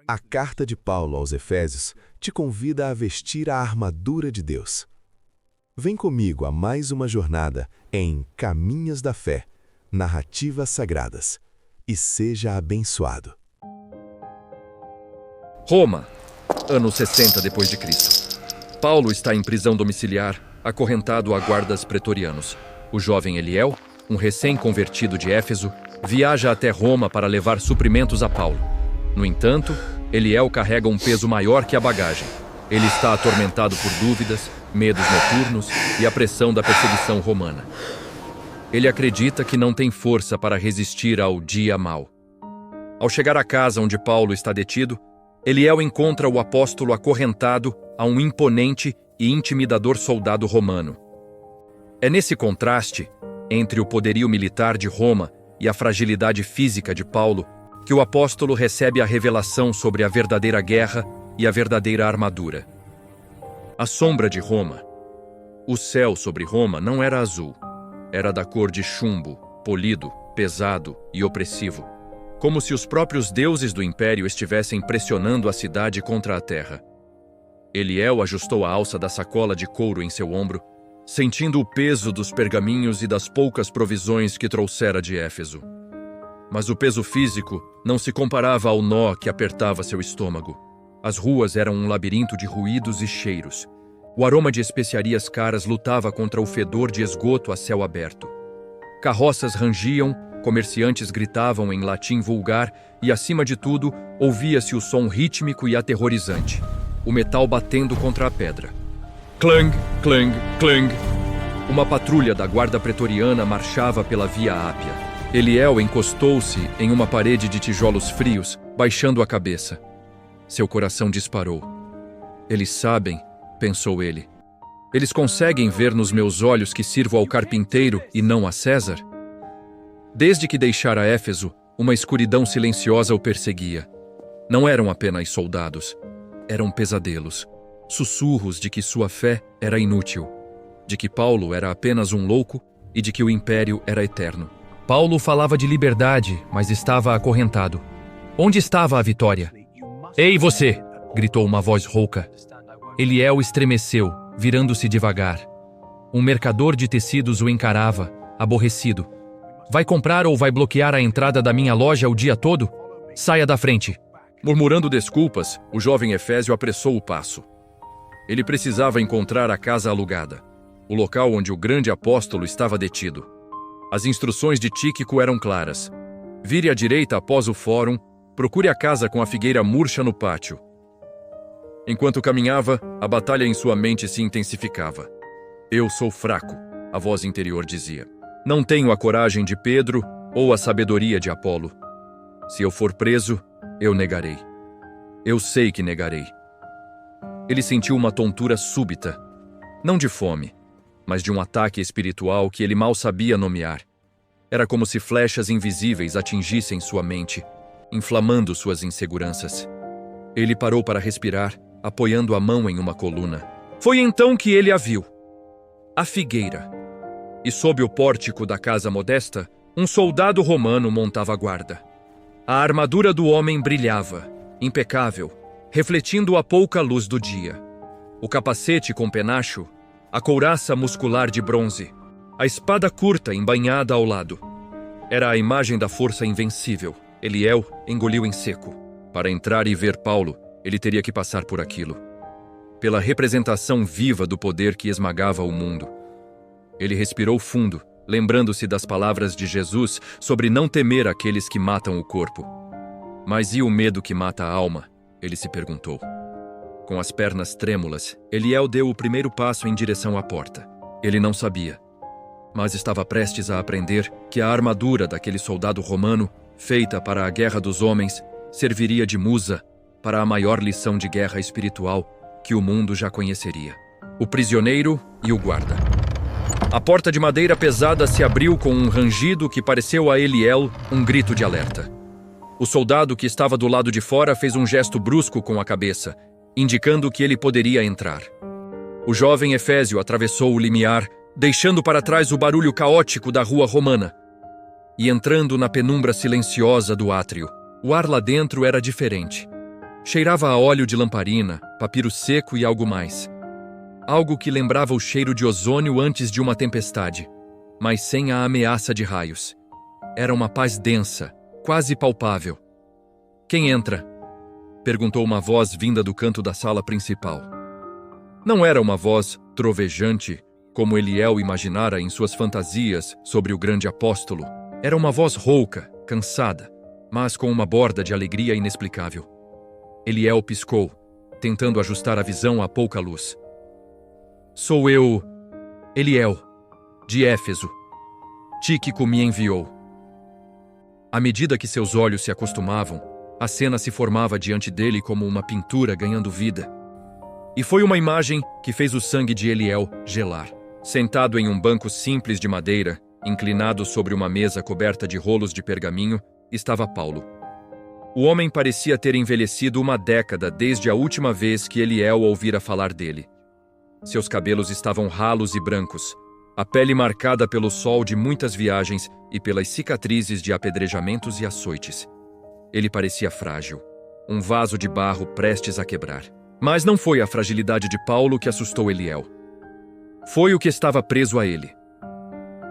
A carta de Paulo aos Efésios te convida a vestir a armadura de Deus. Vem comigo a mais uma jornada em Caminhos da Fé, Narrativas Sagradas, e seja abençoado. Roma, ano 60 depois de Cristo. Paulo está em prisão domiciliar, acorrentado a guardas pretorianos. O jovem Eliel, um recém-convertido de Éfeso, viaja até Roma para levar suprimentos a Paulo. No entanto, Eliel carrega um peso maior que a bagagem. Ele está atormentado por dúvidas, medos noturnos e a pressão da perseguição romana. Ele acredita que não tem força para resistir ao dia mau. Ao chegar à casa onde Paulo está detido, Eliel encontra o apóstolo acorrentado a um imponente e intimidador soldado romano. É nesse contraste, entre o poderio militar de Roma e a fragilidade física de Paulo, que o apóstolo recebe a revelação sobre a verdadeira guerra e a verdadeira armadura. A sombra de Roma. O céu sobre Roma não era azul. Era da cor de chumbo, polido, pesado e opressivo, como se os próprios deuses do império estivessem pressionando a cidade contra a terra. Eliel ajustou a alça da sacola de couro em seu ombro, sentindo o peso dos pergaminhos e das poucas provisões que trouxera de Éfeso. Mas o peso físico não se comparava ao nó que apertava seu estômago. As ruas eram um labirinto de ruídos e cheiros. O aroma de especiarias caras lutava contra o fedor de esgoto a céu aberto. Carroças rangiam, comerciantes gritavam em latim vulgar e, acima de tudo, ouvia-se o som rítmico e aterrorizante, o metal batendo contra a pedra. Clang, clang, clang. Uma patrulha da guarda pretoriana marchava pela Via Ápia. Eliel encostou-se em uma parede de tijolos frios, baixando a cabeça. Seu coração disparou. Eles sabem, pensou ele. Eles conseguem ver nos meus olhos que sirvo ao carpinteiro e não a César? Desde que deixara Éfeso, uma escuridão silenciosa o perseguia. Não eram apenas soldados, eram pesadelos. Sussurros de que sua fé era inútil, de que Paulo era apenas um louco e de que o império era eterno. Paulo falava de liberdade, mas estava acorrentado. Onde estava a vitória? Ei, você! Gritou uma voz rouca. Eliel estremeceu, virando-se devagar. Um mercador de tecidos o encarava, aborrecido. Vai comprar ou vai bloquear a entrada da minha loja o dia todo? Saia da frente! Murmurando desculpas, o jovem Efésio apressou o passo. Ele precisava encontrar a casa alugada, o local onde o grande apóstolo estava detido. As instruções de Tíquico eram claras. Vire à direita após o fórum, procure a casa com a figueira murcha no pátio. Enquanto caminhava, a batalha em sua mente se intensificava. Eu sou fraco, a voz interior dizia. Não tenho a coragem de Pedro ou a sabedoria de Apolo. Se eu for preso, eu negarei. Eu sei que negarei. Ele sentiu uma tontura súbita, não de fome, mas de um ataque espiritual que ele mal sabia nomear. Era como se flechas invisíveis atingissem sua mente, inflamando suas inseguranças. Ele parou para respirar, apoiando a mão em uma coluna. Foi então que ele a viu. A figueira. E sob o pórtico da casa modesta, um soldado romano montava guarda. A armadura do homem brilhava, impecável, refletindo a pouca luz do dia. O capacete com penacho, a couraça muscular de bronze, a espada curta embainhada ao lado. Era a imagem da força invencível. Eliel engoliu em seco. Para entrar e ver Paulo, ele teria que passar por aquilo. Pela representação viva do poder que esmagava o mundo. Ele respirou fundo, lembrando-se das palavras de Jesus sobre não temer aqueles que matam o corpo. Mas e o medo que mata a alma? Ele se perguntou. Com as pernas trêmulas, Eliel deu o primeiro passo em direção à porta. Ele não sabia, mas estava prestes a aprender que a armadura daquele soldado romano, feita para a guerra dos homens, serviria de musa para a maior lição de guerra espiritual que o mundo já conheceria. O prisioneiro e o guarda. A porta de madeira pesada se abriu com um rangido que pareceu a Eliel um grito de alerta. O soldado que estava do lado de fora fez um gesto brusco com a cabeça, indicando que ele poderia entrar. O jovem Efésio atravessou o limiar, deixando para trás o barulho caótico da rua romana. E entrando na penumbra silenciosa do átrio, o ar lá dentro era diferente. Cheirava a óleo de lamparina, papiro seco e algo mais. Algo que lembrava o cheiro de ozônio antes de uma tempestade, mas sem a ameaça de raios. Era uma paz densa, quase palpável. "Quem entra?" perguntou uma voz vinda do canto da sala principal. Não era uma voz trovejante, como Eliel imaginara em suas fantasias sobre o grande apóstolo. Era uma voz rouca, cansada, mas com uma borda de alegria inexplicável. Eliel piscou, tentando ajustar a visão à pouca luz. "Sou eu, Eliel, de Éfeso. Tíquico me enviou." À medida que seus olhos se acostumavam, a cena se formava diante dele como uma pintura ganhando vida. E foi uma imagem que fez o sangue de Eliel gelar. Sentado em um banco simples de madeira, inclinado sobre uma mesa coberta de rolos de pergaminho, estava Paulo. O homem parecia ter envelhecido uma década desde a última vez que Eliel ouvira falar dele. Seus cabelos estavam ralos e brancos, a pele marcada pelo sol de muitas viagens e pelas cicatrizes de apedrejamentos e açoites. Ele parecia frágil, um vaso de barro prestes a quebrar. Mas não foi a fragilidade de Paulo que assustou Eliel. Foi o que estava preso a ele.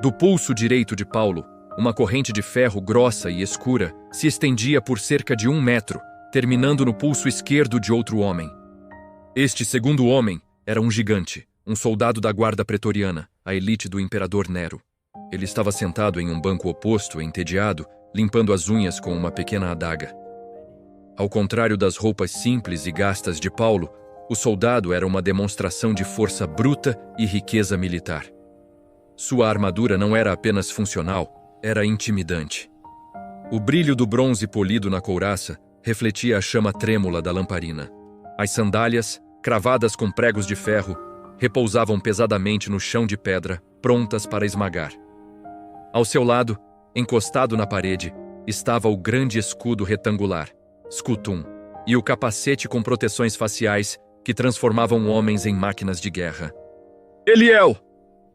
Do pulso direito de Paulo, uma corrente de ferro grossa e escura se estendia por cerca de 1 metro, terminando no pulso esquerdo de outro homem. Este segundo homem era um gigante, um soldado da guarda pretoriana, a elite do imperador Nero. Ele estava sentado em um banco oposto, entediado, limpando as unhas com uma pequena adaga. Ao contrário das roupas simples e gastas de Paulo, o soldado era uma demonstração de força bruta e riqueza militar. Sua armadura não era apenas funcional, era intimidante. O brilho do bronze polido na couraça refletia a chama trêmula da lamparina. As sandálias, cravadas com pregos de ferro, repousavam pesadamente no chão de pedra, prontas para esmagar. Ao seu lado, encostado na parede, estava o grande escudo retangular, Scutum, e o capacete com proteções faciais que transformavam homens em máquinas de guerra. "Eliel!"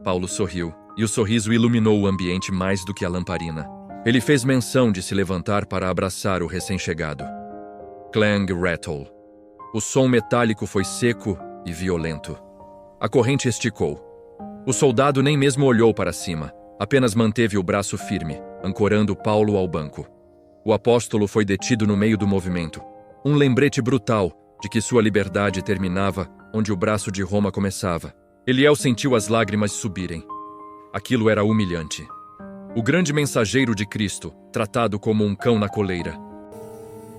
Paulo sorriu, e o sorriso iluminou o ambiente mais do que a lamparina. Ele fez menção de se levantar para abraçar o recém-chegado. Clang rattle. O som metálico foi seco e violento. A corrente esticou. O soldado nem mesmo olhou para cima, apenas manteve o braço firme, ancorando Paulo ao banco. O apóstolo foi detido no meio do movimento. Um lembrete brutal de que sua liberdade terminava onde o braço de Roma começava. Eliel sentiu as lágrimas subirem. Aquilo era humilhante. O grande mensageiro de Cristo, tratado como um cão na coleira.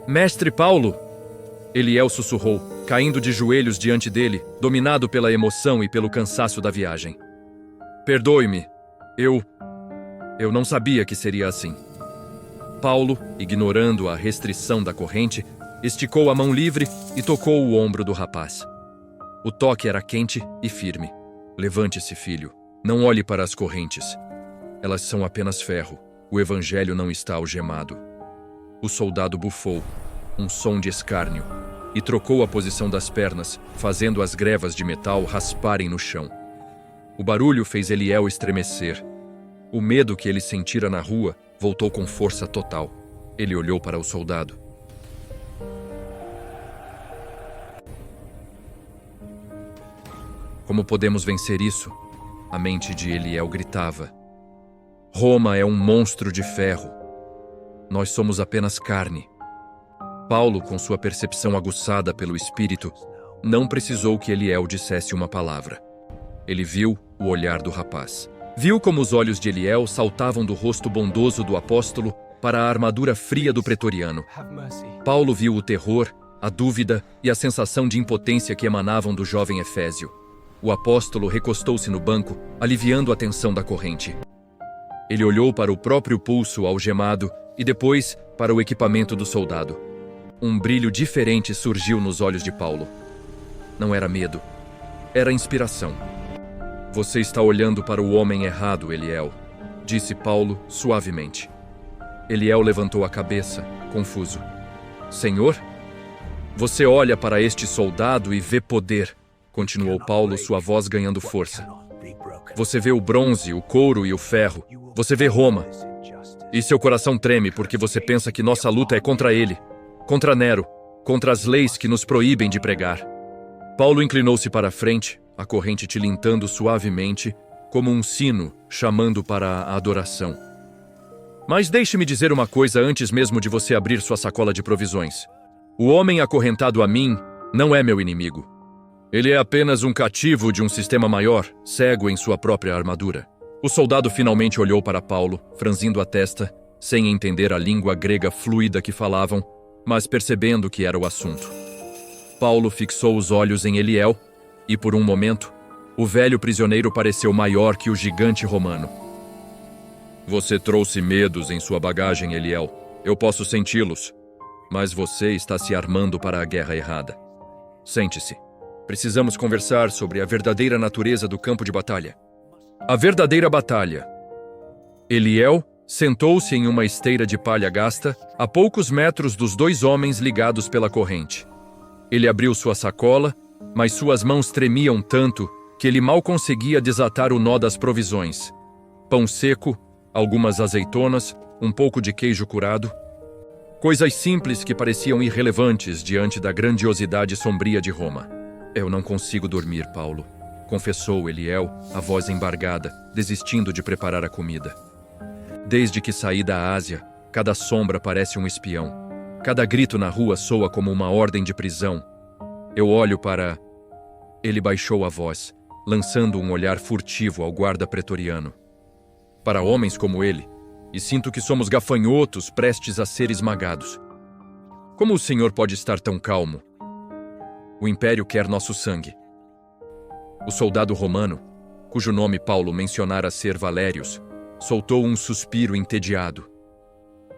"Mestre Paulo!" Eliel sussurrou, caindo de joelhos diante dele, dominado pela emoção e pelo cansaço da viagem. "Perdoe-me. Eu não sabia que seria assim." Paulo, ignorando a restrição da corrente, esticou a mão livre e tocou o ombro do rapaz. O toque era quente e firme. "Levante-se, filho. Não olhe para as correntes. Elas são apenas ferro. O evangelho não está algemado." O soldado bufou, um som de escárnio, e trocou a posição das pernas, fazendo as grevas de metal rasparem no chão. O barulho fez Eliel estremecer. O medo que ele sentira na rua voltou com força total. Ele olhou para o soldado. "Como podemos vencer isso?" A mente de Eliel gritava. "Roma é um monstro de ferro. Nós somos apenas carne." Paulo, com sua percepção aguçada pelo espírito, não precisou que Eliel dissesse uma palavra. Ele viu o olhar do rapaz. Viu como os olhos de Eliel saltavam do rosto bondoso do apóstolo para a armadura fria do pretoriano. Paulo viu o terror, a dúvida e a sensação de impotência que emanavam do jovem efésio. O apóstolo recostou-se no banco, aliviando a tensão da corrente. Ele olhou para o próprio pulso algemado e depois para o equipamento do soldado. Um brilho diferente surgiu nos olhos de Paulo. Não era medo, era inspiração. "Você está olhando para o homem errado, Eliel", disse Paulo suavemente. Eliel levantou a cabeça, confuso. "Senhor? Você olha para este soldado e vê poder", continuou Paulo, sua voz ganhando força. "Você vê o bronze, o couro e o ferro. Você vê Roma. E seu coração treme porque você pensa que nossa luta é contra ele, contra Nero, contra as leis que nos proíbem de pregar. Paulo inclinou-se para a frente, a corrente tilintando suavemente, como um sino chamando para a adoração. Mas deixe-me dizer uma coisa antes mesmo de você abrir sua sacola de provisões. O homem acorrentado a mim não é meu inimigo. Ele é apenas um cativo de um sistema maior, cego em sua própria armadura. O soldado finalmente olhou para Paulo, franzindo a testa, sem entender a língua grega fluida que falavam, mas percebendo que era o assunto. Paulo fixou os olhos em Eliel, e por um momento, o velho prisioneiro pareceu maior que o gigante romano. Você trouxe medos em sua bagagem, Eliel. Eu posso senti-los. Mas você está se armando para a guerra errada. Sente-se. Precisamos conversar sobre a verdadeira natureza do campo de batalha. A verdadeira batalha. Eliel sentou-se em uma esteira de palha gasta, a poucos metros dos dois homens ligados pela corrente. Ele abriu sua sacola, mas suas mãos tremiam tanto que ele mal conseguia desatar o nó das provisões. Pão seco, algumas azeitonas, um pouco de queijo curado. Coisas simples que pareciam irrelevantes diante da grandiosidade sombria de Roma. Eu não consigo dormir, Paulo, confessou Eliel, a voz embargada, desistindo de preparar a comida. Desde que saí da Ásia, cada sombra parece um espião. Cada grito na rua soa como uma ordem de prisão. Eu olho para... Ele baixou a voz, lançando um olhar furtivo ao guarda pretoriano. Para homens como ele, e sinto que somos gafanhotos prestes a ser esmagados. Como o senhor pode estar tão calmo? O império quer nosso sangue. O soldado romano, cujo nome Paulo mencionara ser Valérius, soltou um suspiro entediado.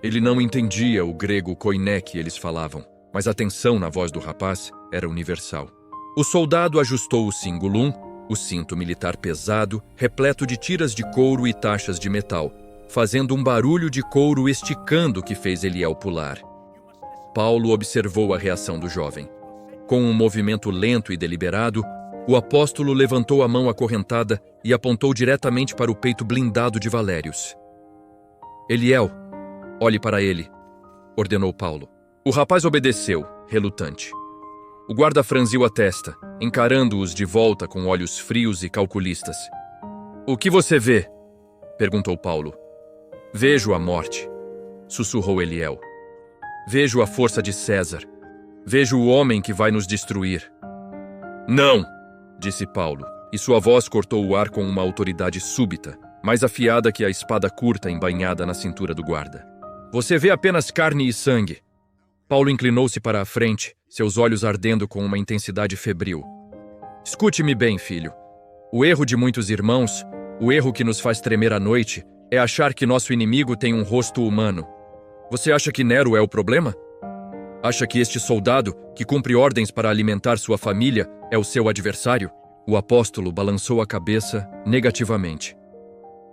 Ele não entendia o grego koiné que eles falavam, mas a tensão na voz do rapaz era universal. O soldado ajustou o cingulum, o cinto militar pesado, repleto de tiras de couro e taxas de metal, fazendo um barulho de couro esticando que fez Eliel pular. Paulo observou a reação do jovem. Com um movimento lento e deliberado, o apóstolo levantou a mão acorrentada e apontou diretamente para o peito blindado de Valérius. Eliel, olhe para ele, ordenou Paulo. O rapaz obedeceu, relutante. O guarda franziu a testa, encarando-os de volta com olhos frios e calculistas. O que você vê? Perguntou Paulo. Vejo a morte, sussurrou Eliel. Vejo a força de César. Vejo o homem que vai nos destruir. Não, disse Paulo, e sua voz cortou o ar com uma autoridade súbita, mais afiada que a espada curta embainhada na cintura do guarda. Você vê apenas carne e sangue. Paulo inclinou-se para a frente, seus olhos ardendo com uma intensidade febril. Escute-me bem, filho. O erro de muitos irmãos, o erro que nos faz tremer à noite, é achar que nosso inimigo tem um rosto humano. Você acha que Nero é o problema? Acha que este soldado, que cumpre ordens para alimentar sua família, é o seu adversário? O apóstolo balançou a cabeça negativamente.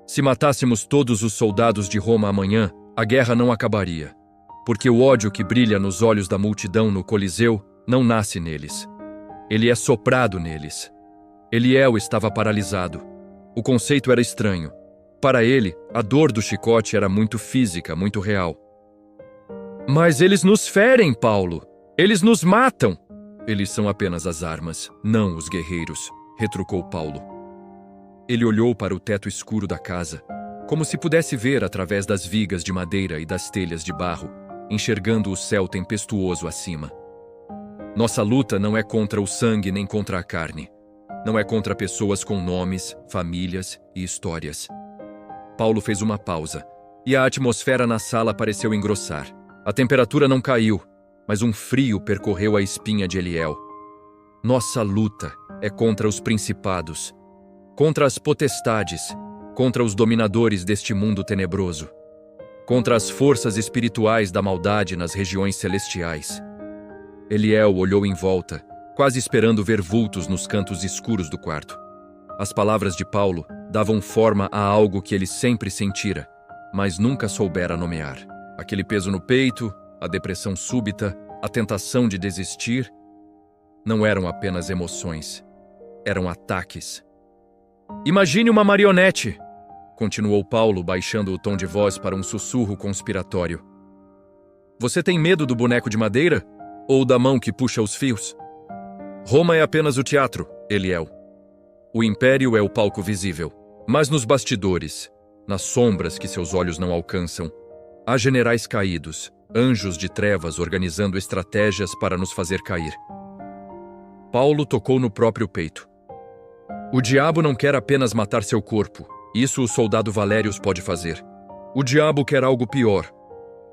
Se matássemos todos os soldados de Roma amanhã, a guerra não acabaria. Porque o ódio que brilha nos olhos da multidão no Coliseu não nasce neles. Ele é soprado neles. Eliel estava paralisado. O conceito era estranho. Para ele, a dor do chicote era muito física, muito real. Mas eles nos ferem, Paulo. Eles nos matam. Eles são apenas as armas, não os guerreiros, retrucou Paulo. Ele olhou para o teto escuro da casa, como se pudesse ver através das vigas de madeira e das telhas de barro, enxergando o céu tempestuoso acima. Nossa luta não é contra o sangue nem contra a carne. Não é contra pessoas com nomes, famílias e histórias. Paulo fez uma pausa, e a atmosfera na sala pareceu engrossar. A temperatura não caiu, mas um frio percorreu a espinha de Eliel. Nossa luta é contra os principados, contra as potestades, contra os dominadores deste mundo tenebroso, contra as forças espirituais da maldade nas regiões celestiais. Eliel olhou em volta, quase esperando ver vultos nos cantos escuros do quarto. As palavras de Paulo davam forma a algo que ele sempre sentira, mas nunca soubera nomear. Aquele peso no peito, a depressão súbita, a tentação de desistir, não eram apenas emoções, eram ataques. Imagine uma marionete, continuou Paulo, baixando o tom de voz para um sussurro conspiratório. Você tem medo do boneco de madeira? Ou da mão que puxa os fios? Roma é apenas o teatro, Eliel. O império é o palco visível. Mas nos bastidores, nas sombras que seus olhos não alcançam, há generais caídos, anjos de trevas organizando estratégias para nos fazer cair. Paulo tocou no próprio peito. O diabo não quer apenas matar seu corpo. Isso o soldado Valérius pode fazer. O diabo quer algo pior.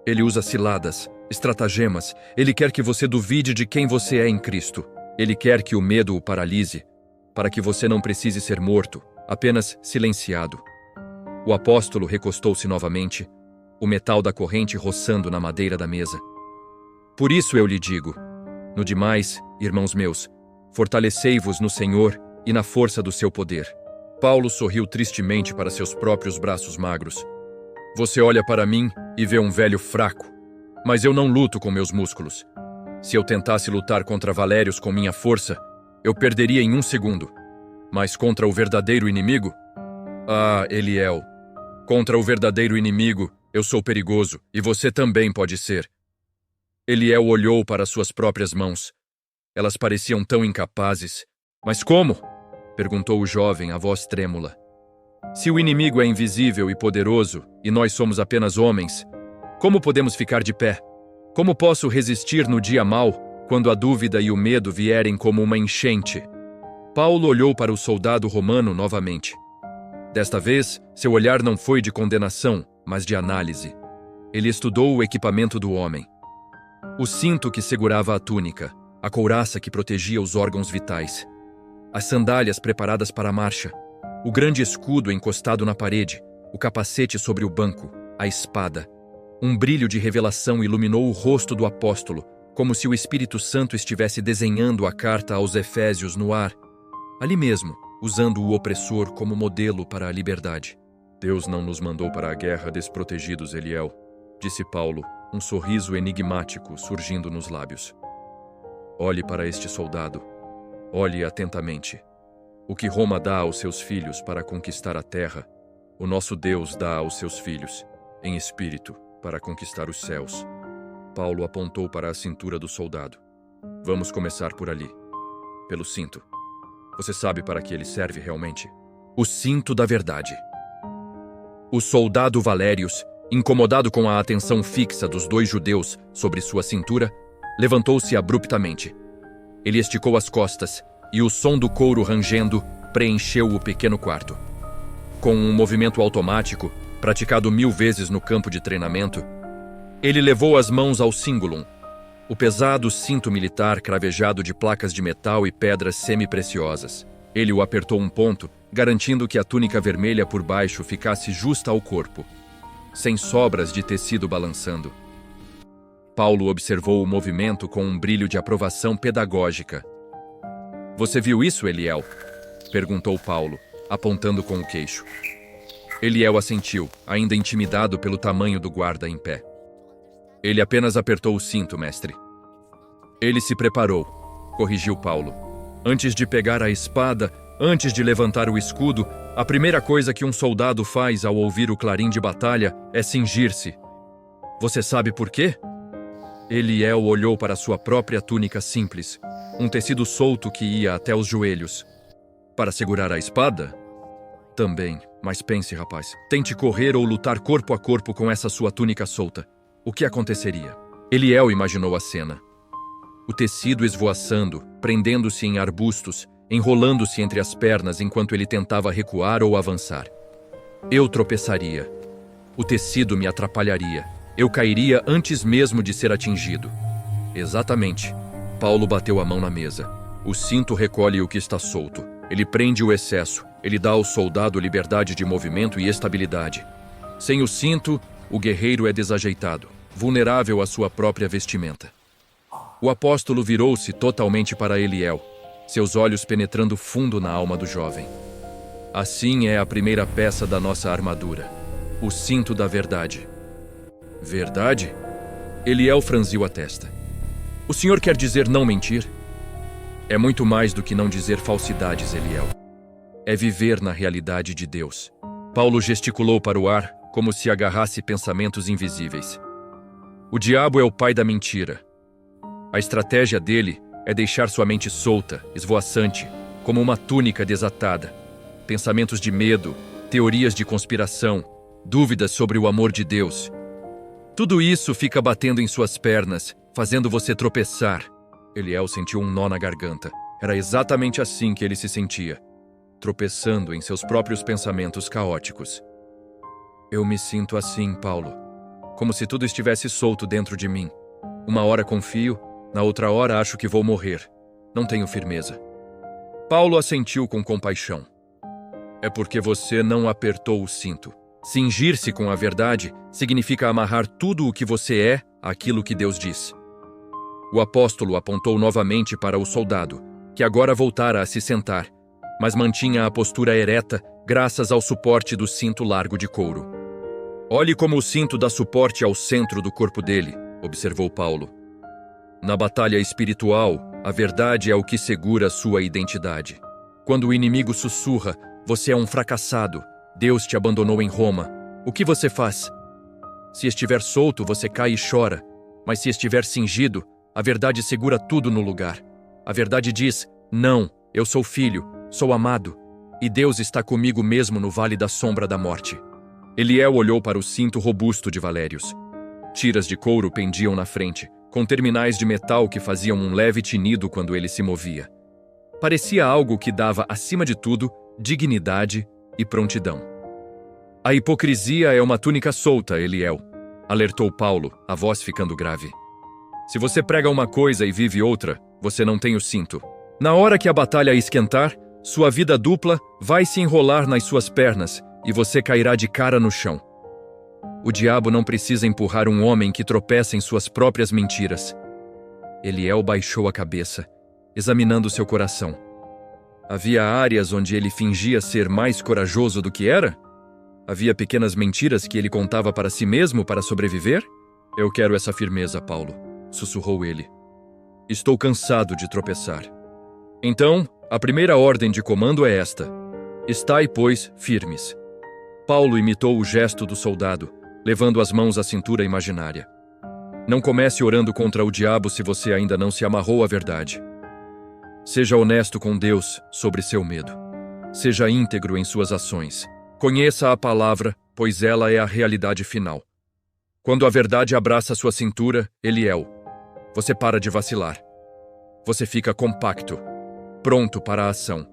Ele usa ciladas, estratagemas. Ele quer que você duvide de quem você é em Cristo. Ele quer que o medo o paralise, para que você não precise ser morto, apenas silenciado. O apóstolo recostou-se novamente, o metal da corrente roçando na madeira da mesa. Por isso eu lhe digo, no demais, irmãos meus, fortalecei-vos no Senhor e na força do seu poder. Paulo sorriu tristemente para seus próprios braços magros. Você olha para mim e vê um velho fraco, mas eu não luto com meus músculos. Se eu tentasse lutar contra Valérius com minha força, eu perderia em 1 segundo. Mas contra o verdadeiro inimigo? Ah, Eliel, contra o verdadeiro inimigo, eu sou perigoso, e você também pode ser. Eliel olhou para suas próprias mãos. Elas pareciam tão incapazes. Mas como? Perguntou o jovem, a voz trêmula. Se o inimigo é invisível e poderoso, e nós somos apenas homens, como podemos ficar de pé? Como posso resistir no dia mau, quando a dúvida e o medo vierem como uma enchente? Paulo olhou para o soldado romano novamente. Desta vez, seu olhar não foi de condenação, mas de análise. Ele estudou o equipamento do homem. O cinto que segurava a túnica, a couraça que protegia os órgãos vitais, as sandálias preparadas para a marcha, o grande escudo encostado na parede, o capacete sobre o banco, a espada. Um brilho de revelação iluminou o rosto do apóstolo, como se o Espírito Santo estivesse desenhando a carta aos Efésios no ar, ali mesmo, usando o opressor como modelo para a liberdade. Deus não nos mandou para a guerra desprotegidos, Eliel, disse Paulo, um sorriso enigmático surgindo nos lábios. Olhe para este soldado. Olhe atentamente. O que Roma dá aos seus filhos para conquistar a terra, o nosso Deus dá aos seus filhos, em espírito, para conquistar os céus. Paulo apontou para a cintura do soldado. Vamos começar por ali. Pelo cinto. Você sabe para que ele serve realmente? O cinto da verdade. O soldado Valérius, incomodado com a atenção fixa dos 2 judeus sobre sua cintura, levantou-se abruptamente. Ele esticou as costas e o som do couro rangendo preencheu o pequeno quarto. Com um movimento automático, praticado 1000 vezes no campo de treinamento, ele levou as mãos ao cingulum, o pesado cinto militar cravejado de placas de metal e pedras semi-preciosas. Ele o apertou um ponto, garantindo que a túnica vermelha por baixo ficasse justa ao corpo, sem sobras de tecido balançando. Paulo observou o movimento com um brilho de aprovação pedagógica. Você viu isso, Eliel? Perguntou Paulo, apontando com o queixo. Eliel assentiu, ainda intimidado pelo tamanho do guarda em pé. Ele apenas apertou o cinto, mestre. Ele se preparou, corrigiu Paulo. Antes de pegar a espada, antes de levantar o escudo, a primeira coisa que um soldado faz ao ouvir o clarim de batalha é cingir-se. Você sabe por quê? Eliel olhou para sua própria túnica simples, um tecido solto que ia até os joelhos. Para segurar a espada? Também, mas pense, rapaz, tente correr ou lutar corpo a corpo com essa sua túnica solta. O que aconteceria? Eliel imaginou a cena. O tecido esvoaçando, prendendo-se em arbustos, enrolando-se entre as pernas enquanto ele tentava recuar ou avançar. Eu tropeçaria. O tecido me atrapalharia. Eu cairia antes mesmo de ser atingido. Exatamente. Paulo bateu a mão na mesa. O cinto recolhe o que está solto. Ele prende o excesso. Ele dá ao soldado liberdade de movimento e estabilidade. Sem o cinto, o guerreiro é desajeitado, vulnerável à sua própria vestimenta. O apóstolo virou-se totalmente para Eliel, seus olhos penetrando fundo na alma do jovem. Assim é a primeira peça da nossa armadura, o cinto da verdade. Verdade? Eliel franziu a testa. O senhor quer dizer não mentir? É muito mais do que não dizer falsidades, Eliel. É viver na realidade de Deus. Paulo gesticulou para o ar, como se agarrasse pensamentos invisíveis. O diabo é o pai da mentira. A estratégia dele é deixar sua mente solta, esvoaçante, como uma túnica desatada. Pensamentos de medo, teorias de conspiração, dúvidas sobre o amor de Deus. Tudo isso fica batendo em suas pernas, fazendo você tropeçar. Eliel sentiu um nó na garganta. Era exatamente assim que ele se sentia, tropeçando em seus próprios pensamentos caóticos. Eu me sinto assim, Paulo, como se tudo estivesse solto dentro de mim. Uma hora confio, na outra hora acho que vou morrer. Não tenho firmeza. Paulo assentiu com compaixão. É porque você não apertou o cinto. Cingir-se com a verdade significa amarrar tudo o que você é àquilo que Deus diz. O apóstolo apontou novamente para o soldado, que agora voltara a se sentar, mas mantinha a postura ereta graças ao suporte do cinto largo de couro. Olhe como o cinto dá suporte ao centro do corpo dele, observou Paulo. Na batalha espiritual, a verdade é o que segura sua identidade. Quando o inimigo sussurra, você é um fracassado, Deus te abandonou em Roma, o que você faz? Se estiver solto, você cai e chora, mas se estiver cingido, a verdade segura tudo no lugar. A verdade diz, não, eu sou filho, sou amado, e Deus está comigo mesmo no vale da sombra da morte. Eliel olhou para o cinto robusto de Valérios. Tiras de couro pendiam na frente, com terminais de metal que faziam um leve tinido quando ele se movia. Parecia algo que dava, acima de tudo, dignidade e prontidão. A hipocrisia é uma túnica solta, Eliel, alertou Paulo, a voz ficando grave. Se você prega uma coisa e vive outra, você não tem o cinto. Na hora que a batalha esquentar, sua vida dupla vai se enrolar nas suas pernas e você cairá de cara no chão. O diabo não precisa empurrar um homem que tropeça em suas próprias mentiras. Eliel baixou a cabeça, examinando seu coração. Havia áreas onde ele fingia ser mais corajoso do que era? Havia pequenas mentiras que ele contava para si mesmo para sobreviver? Eu quero essa firmeza, Paulo, sussurrou ele. Estou cansado de tropeçar. Então, a primeira ordem de comando é esta. Estai, pois, firmes. Paulo imitou o gesto do soldado, levando as mãos à cintura imaginária. Não comece orando contra o diabo se você ainda não se amarrou à verdade. Seja honesto com Deus sobre seu medo. Seja íntegro em suas ações. Conheça a palavra, pois ela é a realidade final. Quando a verdade abraça sua cintura, Eliel, você para de vacilar. Você fica compacto, pronto para a ação.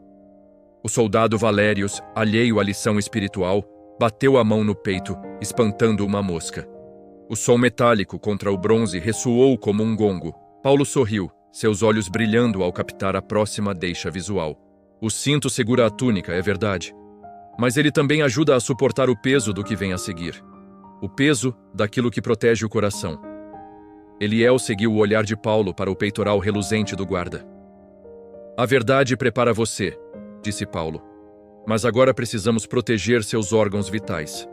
O soldado Valérios, alheio à lição espiritual, bateu a mão no peito, espantando uma mosca. O som metálico contra o bronze ressoou como um gongo. Paulo sorriu, seus olhos brilhando ao captar a próxima deixa visual. O cinto segura a túnica, é verdade. Mas ele também ajuda a suportar o peso do que vem a seguir. O peso daquilo que protege o coração. Eliel seguiu o olhar de Paulo para o peitoral reluzente do guarda. A verdade prepara você, disse Paulo. Mas agora precisamos proteger seus órgãos vitais.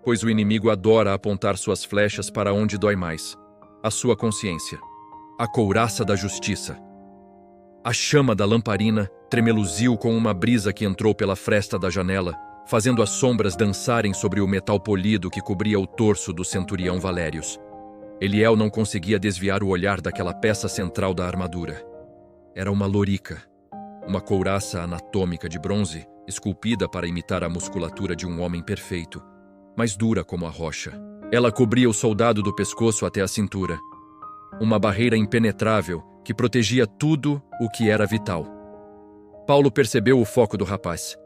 Pois o inimigo adora apontar suas flechas para onde dói mais. A sua consciência. A couraça da justiça. A chama da lamparina tremeluziu com uma brisa que entrou pela fresta da janela, fazendo as sombras dançarem sobre o metal polido que cobria o torso do centurião Valérios. Eliel não conseguia desviar o olhar daquela peça central da armadura. Era uma lorica, uma couraça anatômica de bronze, esculpida para imitar a musculatura de um homem perfeito, mas dura como a rocha. Ela cobria o soldado do pescoço até a cintura. Uma barreira impenetrável que protegia tudo o que era vital. Paulo percebeu o foco do rapaz.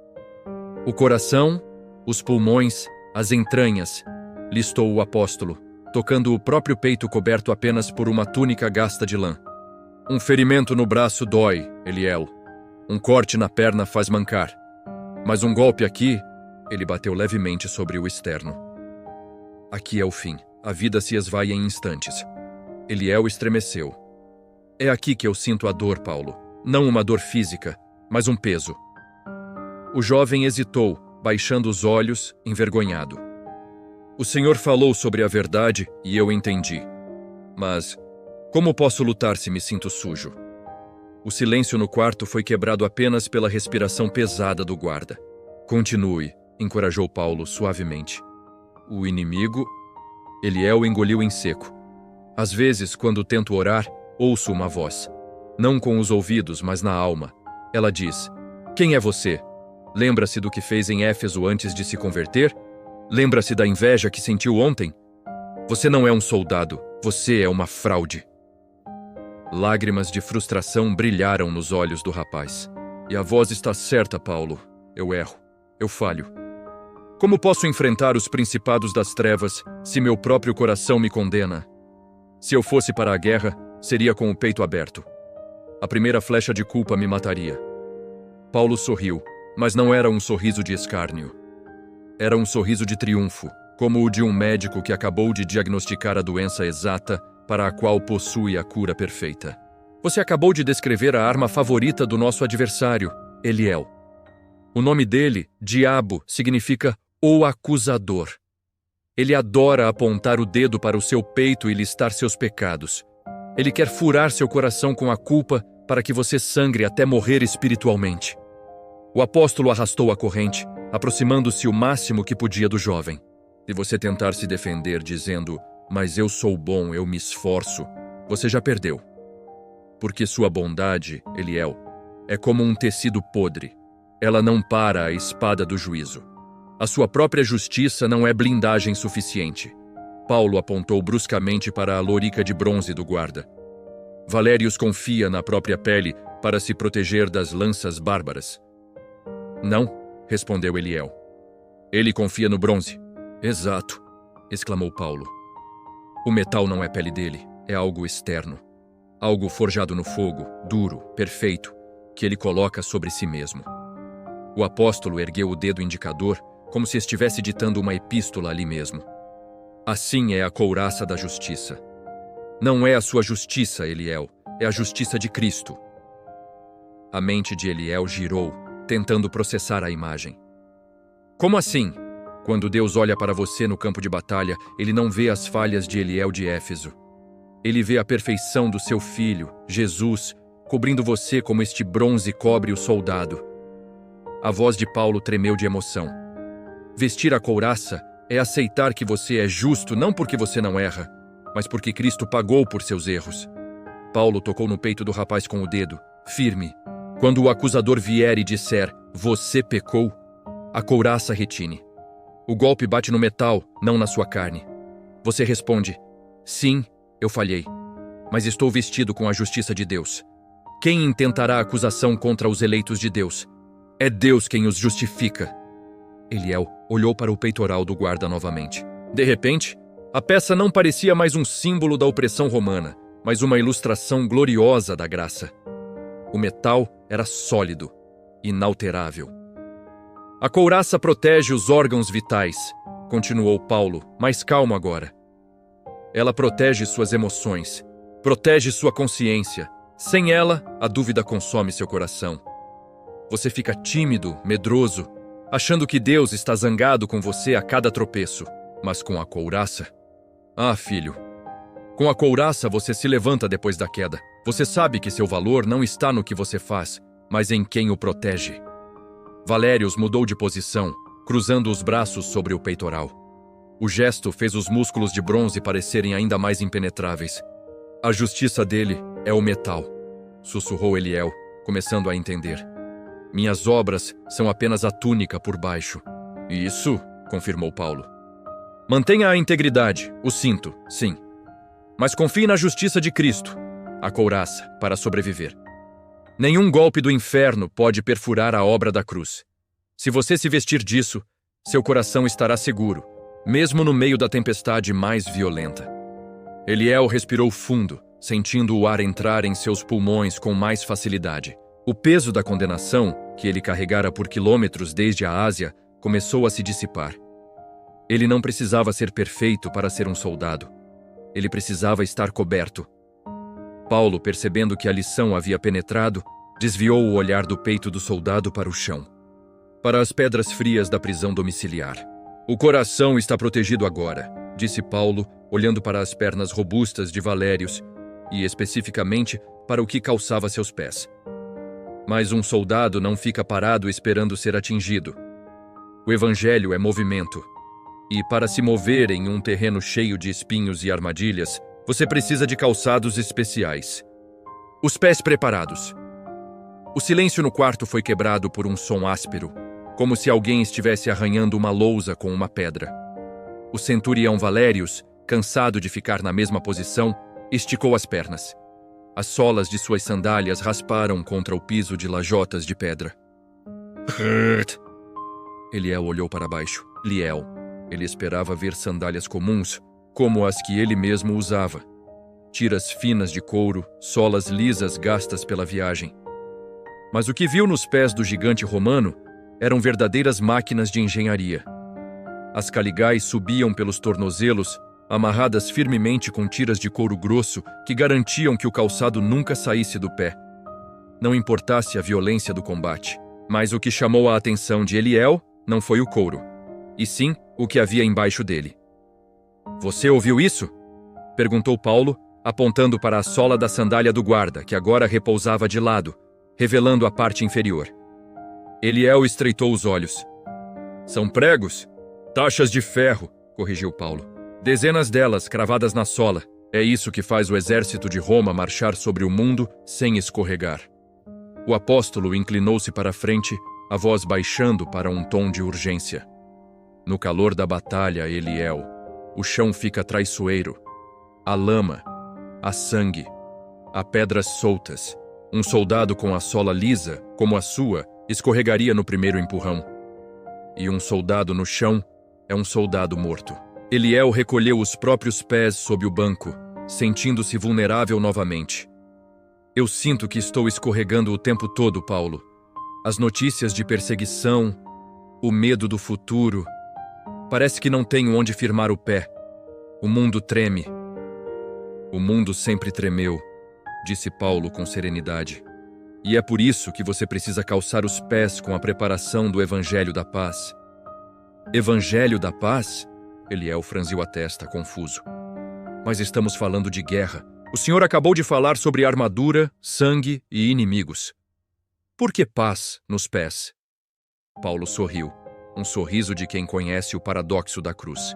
O coração, os pulmões, as entranhas, listou o apóstolo, tocando o próprio peito coberto apenas por uma túnica gasta de lã. Um ferimento no braço dói, Eliel. Um corte na perna faz mancar. Mas um golpe aqui, ele bateu levemente sobre o externo. Aqui é o fim. A vida se esvai em instantes. Eliel estremeceu. É aqui que eu sinto a dor, Paulo. Não uma dor física, mas um peso. O jovem hesitou, baixando os olhos, envergonhado. O Senhor falou sobre a verdade e eu entendi. Mas como posso lutar se me sinto sujo? O silêncio no quarto foi quebrado apenas pela respiração pesada do guarda. Continue, encorajou Paulo suavemente. O inimigo... Eliel engoliu em seco. Às vezes, quando tento orar, ouço uma voz. Não com os ouvidos, mas na alma. Ela diz: Quem é você? Lembra-se do que fez em Éfeso antes de se converter? Lembra-se da inveja que sentiu ontem? Você não é um soldado, você é uma fraude. Lágrimas de frustração brilharam nos olhos do rapaz. E a voz está certa, Paulo. Eu erro. Eu falho. Como posso enfrentar os principados das trevas se meu próprio coração me condena? Se eu fosse para a guerra, seria com o peito aberto. A primeira flecha de culpa me mataria. Paulo sorriu, mas não era um sorriso de escárnio. Era um sorriso de triunfo, como o de um médico que acabou de diagnosticar a doença exata para a qual possui a cura perfeita. Você acabou de descrever a arma favorita do nosso adversário, Eliel. O nome dele, Diabo, significa o acusador. Ele adora apontar o dedo para o seu peito e listar seus pecados. Ele quer furar seu coração com a culpa para que você sangre até morrer espiritualmente. O apóstolo arrastou a corrente, aproximando-se o máximo que podia do jovem. Se você tentar se defender dizendo, mas eu sou bom, eu me esforço, você já perdeu. Porque sua bondade, Eliel, é como um tecido podre. Ela não para a espada do juízo. A sua própria justiça não é blindagem suficiente. Paulo apontou bruscamente para a lorica de bronze do guarda. Valérius confia na própria pele para se proteger das lanças bárbaras. Não, respondeu Eliel. Ele confia no bronze. Exato, exclamou Paulo. O metal não é pele dele, é algo externo. Algo forjado no fogo, duro, perfeito, que ele coloca sobre si mesmo. O apóstolo ergueu o dedo indicador como se estivesse ditando uma epístola ali mesmo. Assim é a couraça da justiça. Não é a sua justiça, Eliel, é a justiça de Cristo. A mente de Eliel girou, tentando processar a imagem. Como assim? Quando Deus olha para você no campo de batalha, ele não vê as falhas de Eliel de Éfeso. Ele vê a perfeição do seu filho, Jesus, cobrindo você como este bronze cobre o soldado. A voz de Paulo tremeu de emoção. Vestir a couraça é aceitar que você é justo não porque você não erra, mas porque Cristo pagou por seus erros. Paulo tocou no peito do rapaz com o dedo, firme. Quando o acusador vier e disser, você pecou, a couraça retine. O golpe bate no metal, não na sua carne. Você responde, sim, eu falhei, mas estou vestido com a justiça de Deus. Quem intentará acusação contra os eleitos de Deus? É Deus quem os justifica. Eliel olhou para o peitoral do guarda novamente. De repente, a peça não parecia mais um símbolo da opressão romana, mas uma ilustração gloriosa da graça. O metal era sólido, inalterável. A couraça protege os órgãos vitais, continuou Paulo, mais calmo agora. Ela protege suas emoções, protege sua consciência. Sem ela, a dúvida consome seu coração. Você fica tímido, medroso, achando que Deus está zangado com você a cada tropeço. Mas com a couraça... Ah, filho, com a couraça você se levanta depois da queda. Você sabe que seu valor não está no que você faz, mas em quem o protege. Valérius mudou de posição, cruzando os braços sobre o peitoral. O gesto fez os músculos de bronze parecerem ainda mais impenetráveis. A justiça dele é o metal, sussurrou Eliel, começando a entender. Minhas obras são apenas a túnica por baixo. Isso, confirmou Paulo. Mantenha a integridade, o cinto, sim. Mas confie na justiça de Cristo, a couraça, para sobreviver. Nenhum golpe do inferno pode perfurar a obra da cruz. Se você se vestir disso, seu coração estará seguro, mesmo no meio da tempestade mais violenta. Eliel respirou fundo, sentindo o ar entrar em seus pulmões com mais facilidade. O peso da condenação, que ele carregara por quilômetros desde a Ásia, começou a se dissipar. Ele não precisava ser perfeito para ser um soldado. Ele precisava estar coberto. Paulo, percebendo que a lição havia penetrado, desviou o olhar do peito do soldado para o chão, para as pedras frias da prisão domiciliar. O coração está protegido agora, disse Paulo, olhando para as pernas robustas de Valérius e, especificamente, para o que calçava seus pés. Mas um soldado não fica parado esperando ser atingido. O evangelho é movimento. E para se mover em um terreno cheio de espinhos e armadilhas, você precisa de calçados especiais. Os pés preparados. O silêncio no quarto foi quebrado por um som áspero, como se alguém estivesse arranhando uma lousa com uma pedra. O centurião Valérius, cansado de ficar na mesma posição, esticou as pernas. As solas de suas sandálias rasparam contra o piso de lajotas de pedra. Eliel olhou para baixo. Liel. Ele esperava ver sandálias comuns, como as que ele mesmo usava. Tiras finas de couro, solas lisas gastas pela viagem. Mas o que viu nos pés do gigante romano eram verdadeiras máquinas de engenharia. As caligais subiam pelos tornozelos, amarradas firmemente com tiras de couro grosso que garantiam que o calçado nunca saísse do pé. Não importasse a violência do combate, mas o que chamou a atenção de Eliel não foi o couro, e sim o que havia embaixo dele. "Você ouviu isso?" perguntou Paulo, apontando para a sola da sandália do guarda, que agora repousava de lado, revelando a parte inferior. Eliel estreitou os olhos. "São pregos? Taxas de ferro", corrigiu Paulo. "Dezenas delas cravadas na sola. É isso que faz o exército de Roma marchar sobre o mundo sem escorregar." O apóstolo inclinou-se para a frente, a voz baixando para um tom de urgência. "No calor da batalha, Eliel, o chão fica traiçoeiro. Há lama, há sangue, há pedras soltas. Um soldado com a sola lisa, como a sua, escorregaria no primeiro empurrão. E um soldado no chão é um soldado morto." Eliel recolheu os próprios pés sob o banco, sentindo-se vulnerável novamente. "Eu sinto que estou escorregando o tempo todo, Paulo. As notícias de perseguição, o medo do futuro. Parece que não tenho onde firmar o pé. O mundo treme." "O mundo sempre tremeu", disse Paulo com serenidade. "E é por isso que você precisa calçar os pés com a preparação do Evangelho da Paz." "Evangelho da Paz?" Eliel franziu a testa, confuso. "Mas estamos falando de guerra. O senhor acabou de falar sobre armadura, sangue e inimigos. Por que paz nos pés?" Paulo sorriu, um sorriso de quem conhece o paradoxo da cruz.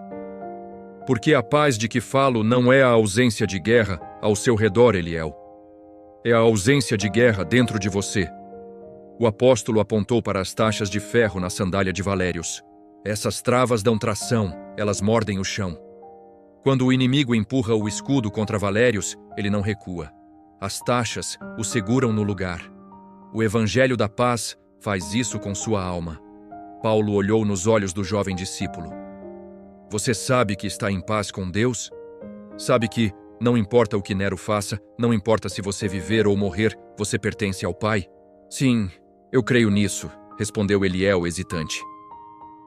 "Porque a paz de que falo não é a ausência de guerra ao seu redor, Eliel. É a ausência de guerra dentro de você." O apóstolo apontou para as taxas de ferro na sandália de Valérius. "Essas travas dão tração, elas mordem o chão. Quando o inimigo empurra o escudo contra Valérius, ele não recua. As taxas o seguram no lugar. O Evangelho da Paz faz isso com sua alma." Paulo olhou nos olhos do jovem discípulo. "Você sabe que está em paz com Deus? Sabe que, não importa o que Nero faça, não importa se você viver ou morrer, você pertence ao Pai?" "Sim, eu creio nisso", respondeu Eliel hesitante.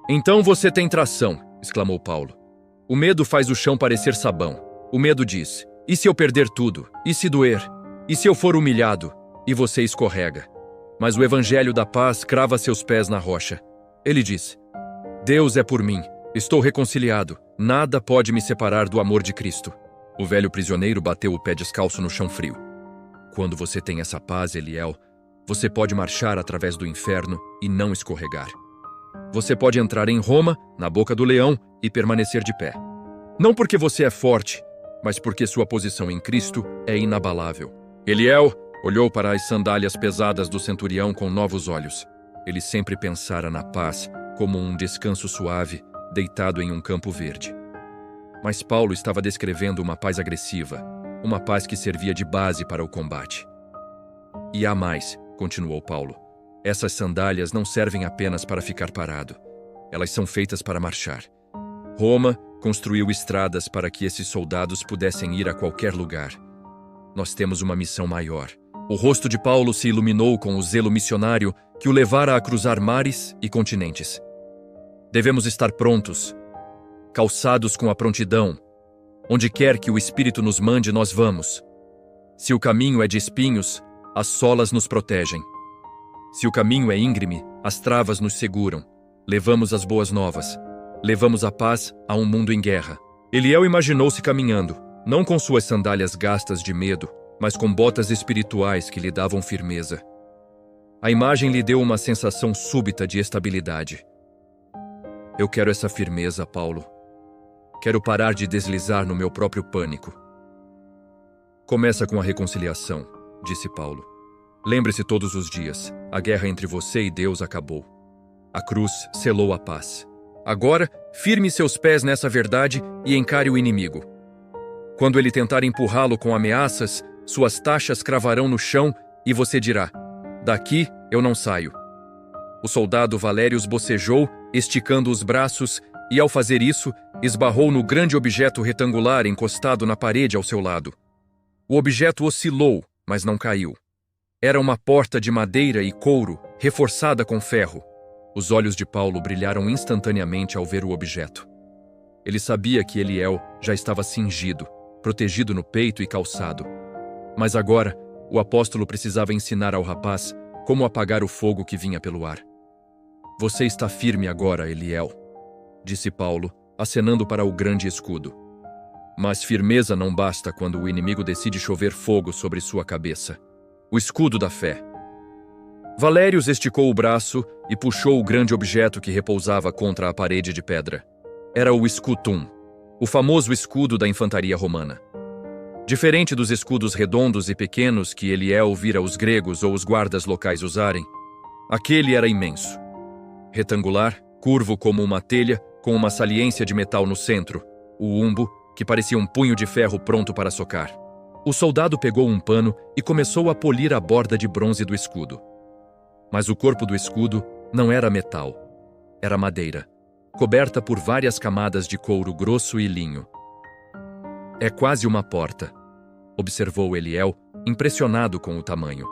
"Então você tem tração", exclamou Paulo. "O medo faz o chão parecer sabão. O medo diz: e se eu perder tudo? E se doer? E se eu for humilhado? E você escorrega. Mas o Evangelho da Paz crava seus pés na rocha. Ele diz: Deus é por mim, estou reconciliado, nada pode me separar do amor de Cristo." O velho prisioneiro bateu o pé descalço no chão frio. "Quando você tem essa paz, Eliel, você pode marchar através do inferno e não escorregar. Você pode entrar em Roma, na boca do leão, e permanecer de pé. Não porque você é forte, mas porque sua posição em Cristo é inabalável." Eliel olhou para as sandálias pesadas do centurião com novos olhos. Ele sempre pensara na paz como um descanso suave, deitado em um campo verde. Mas Paulo estava descrevendo uma paz agressiva, uma paz que servia de base para o combate. "E há mais", continuou Paulo. "Essas sandálias não servem apenas para ficar parado. Elas são feitas para marchar. Roma construiu estradas para que esses soldados pudessem ir a qualquer lugar. Nós temos uma missão maior." O rosto de Paulo se iluminou com o zelo missionário que o levara a cruzar mares e continentes. "Devemos estar prontos, calçados com a prontidão. Onde quer que o Espírito nos mande, nós vamos. Se o caminho é de espinhos, as solas nos protegem. Se o caminho é íngreme, as travas nos seguram. Levamos as boas novas. Levamos a paz a um mundo em guerra." Eliel imaginou-se caminhando, não com suas sandálias gastas de medo, mas com botas espirituais que lhe davam firmeza. A imagem lhe deu uma sensação súbita de estabilidade. "Eu quero essa firmeza, Paulo. Quero parar de deslizar no meu próprio pânico." "Começa com a reconciliação", disse Paulo. Lembre-se todos os dias, a guerra entre você e Deus acabou. A cruz selou a paz. Agora, firme seus pés nessa verdade e encare o inimigo. Quando ele tentar empurrá-lo com ameaças, suas taxas cravarão no chão e você dirá: daqui eu não saio. O soldado Valérius bocejou, esticando os braços, e ao fazer isso, esbarrou no grande objeto retangular encostado na parede ao seu lado. O objeto oscilou, mas não caiu. Era uma porta de madeira e couro, reforçada com ferro. Os olhos de Paulo brilharam instantaneamente ao ver o objeto. Ele sabia que Eliel já estava cingido, protegido no peito e calçado. Mas agora, o apóstolo precisava ensinar ao rapaz como apagar o fogo que vinha pelo ar. Você está firme agora, Eliel, disse Paulo, acenando para o grande escudo. Mas firmeza não basta quando o inimigo decide chover fogo sobre sua cabeça. O escudo da fé. Valérius esticou o braço e puxou o grande objeto que repousava contra a parede de pedra. Era o escutum, o famoso escudo da infantaria romana. Diferente dos escudos redondos e pequenos que Eliel vira os gregos ou os guardas locais usarem, aquele era imenso. Retangular, curvo como uma telha, com uma saliência de metal no centro, o umbo, que parecia um punho de ferro pronto para socar. O soldado pegou um pano e começou a polir a borda de bronze do escudo. Mas o corpo do escudo não era metal, era madeira, coberta por várias camadas de couro grosso e linho. É quase uma porta, observou Eliel, impressionado com o tamanho.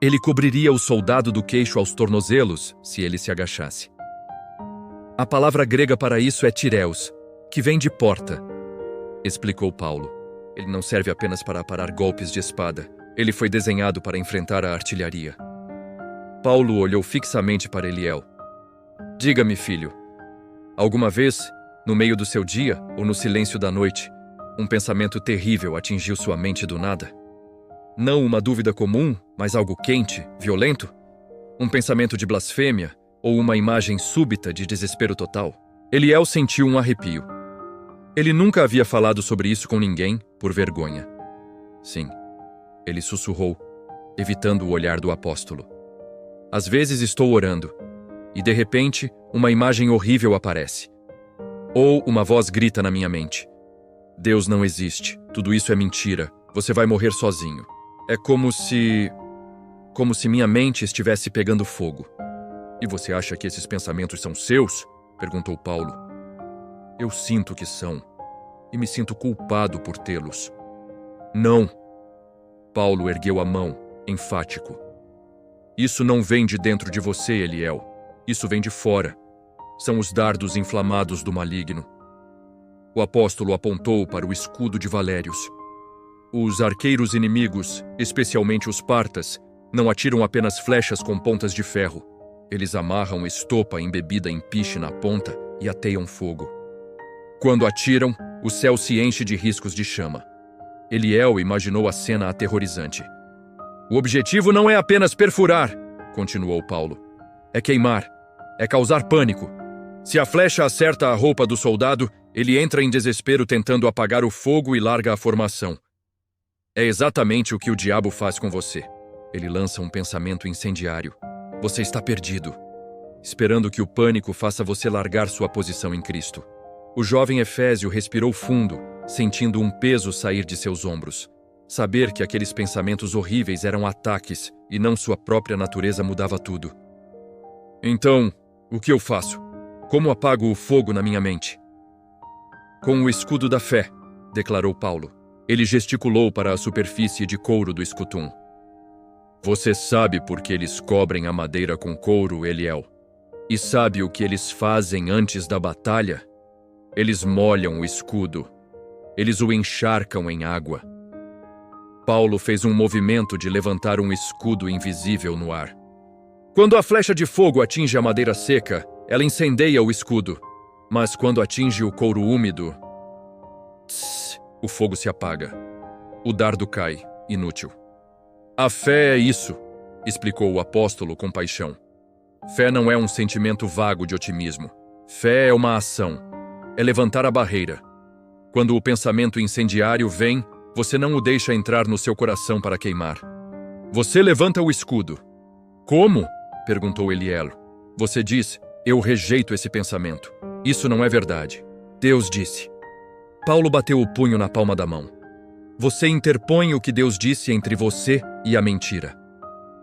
Ele cobriria o soldado do queixo aos tornozelos se ele se agachasse. A palavra grega para isso é tireus, que vem de porta, explicou Paulo. Ele não serve apenas para parar golpes de espada. Ele foi desenhado para enfrentar a artilharia. Paulo olhou fixamente para Eliel. Diga-me, filho, alguma vez, no meio do seu dia ou no silêncio da noite, um pensamento terrível atingiu sua mente do nada? Não uma dúvida comum, mas algo quente, violento? Um pensamento de blasfêmia ou uma imagem súbita de desespero total? Eliel sentiu um arrepio. Ele nunca havia falado sobre isso com ninguém, por vergonha. Sim, ele sussurrou, evitando o olhar do apóstolo. Às vezes estou orando, e de repente uma imagem horrível aparece. Ou uma voz grita na minha mente: Deus não existe, tudo isso é mentira, você vai morrer sozinho. É como se minha mente estivesse pegando fogo. E você acha que esses pensamentos são seus? Perguntou Paulo. Eu sinto que são, e me sinto culpado por tê-los. Não. Paulo ergueu a mão, enfático. Isso não vem de dentro de você, Eliel. Isso vem de fora. São os dardos inflamados do maligno. O apóstolo apontou para o escudo de Valérius. Os arqueiros inimigos, especialmente os partas, não atiram apenas flechas com pontas de ferro. Eles amarram estopa embebida em piche na ponta e ateiam fogo. Quando atiram, o céu se enche de riscos de chama. Eliel imaginou a cena aterrorizante. O objetivo não é apenas perfurar, continuou Paulo. É queimar, é causar pânico. Se a flecha acerta a roupa do soldado, ele entra em desespero tentando apagar o fogo e larga a formação. É exatamente o que o diabo faz com você. Ele lança um pensamento incendiário. Você está perdido, esperando que o pânico faça você largar sua posição em Cristo. O jovem Efésio respirou fundo, sentindo um peso sair de seus ombros. Saber que aqueles pensamentos horríveis eram ataques e não sua própria natureza mudava tudo. Então, o que eu faço? Como apago o fogo na minha mente? Com o escudo da fé, declarou Paulo. Ele gesticulou para a superfície de couro do escutum. Você sabe por que eles cobrem a madeira com couro, Eliel? E sabe o que eles fazem antes da batalha? Eles molham o escudo. Eles o encharcam em água. Paulo fez um movimento de levantar um escudo invisível no ar. Quando a flecha de fogo atinge a madeira seca, ela incendeia o escudo. Mas quando atinge o couro úmido, o fogo se apaga. O dardo cai, inútil. A fé é isso, explicou o apóstolo com paixão. Fé não é um sentimento vago de otimismo. Fé é uma ação. É levantar a barreira. Quando o pensamento incendiário vem, Você não o deixa entrar no seu coração para queimar. Você levanta o escudo. Como? Perguntou Eliel. Você diz, eu rejeito esse pensamento. Isso não é verdade. Deus disse. Paulo bateu o punho na palma da mão. Você interpõe o que Deus disse entre você e a mentira.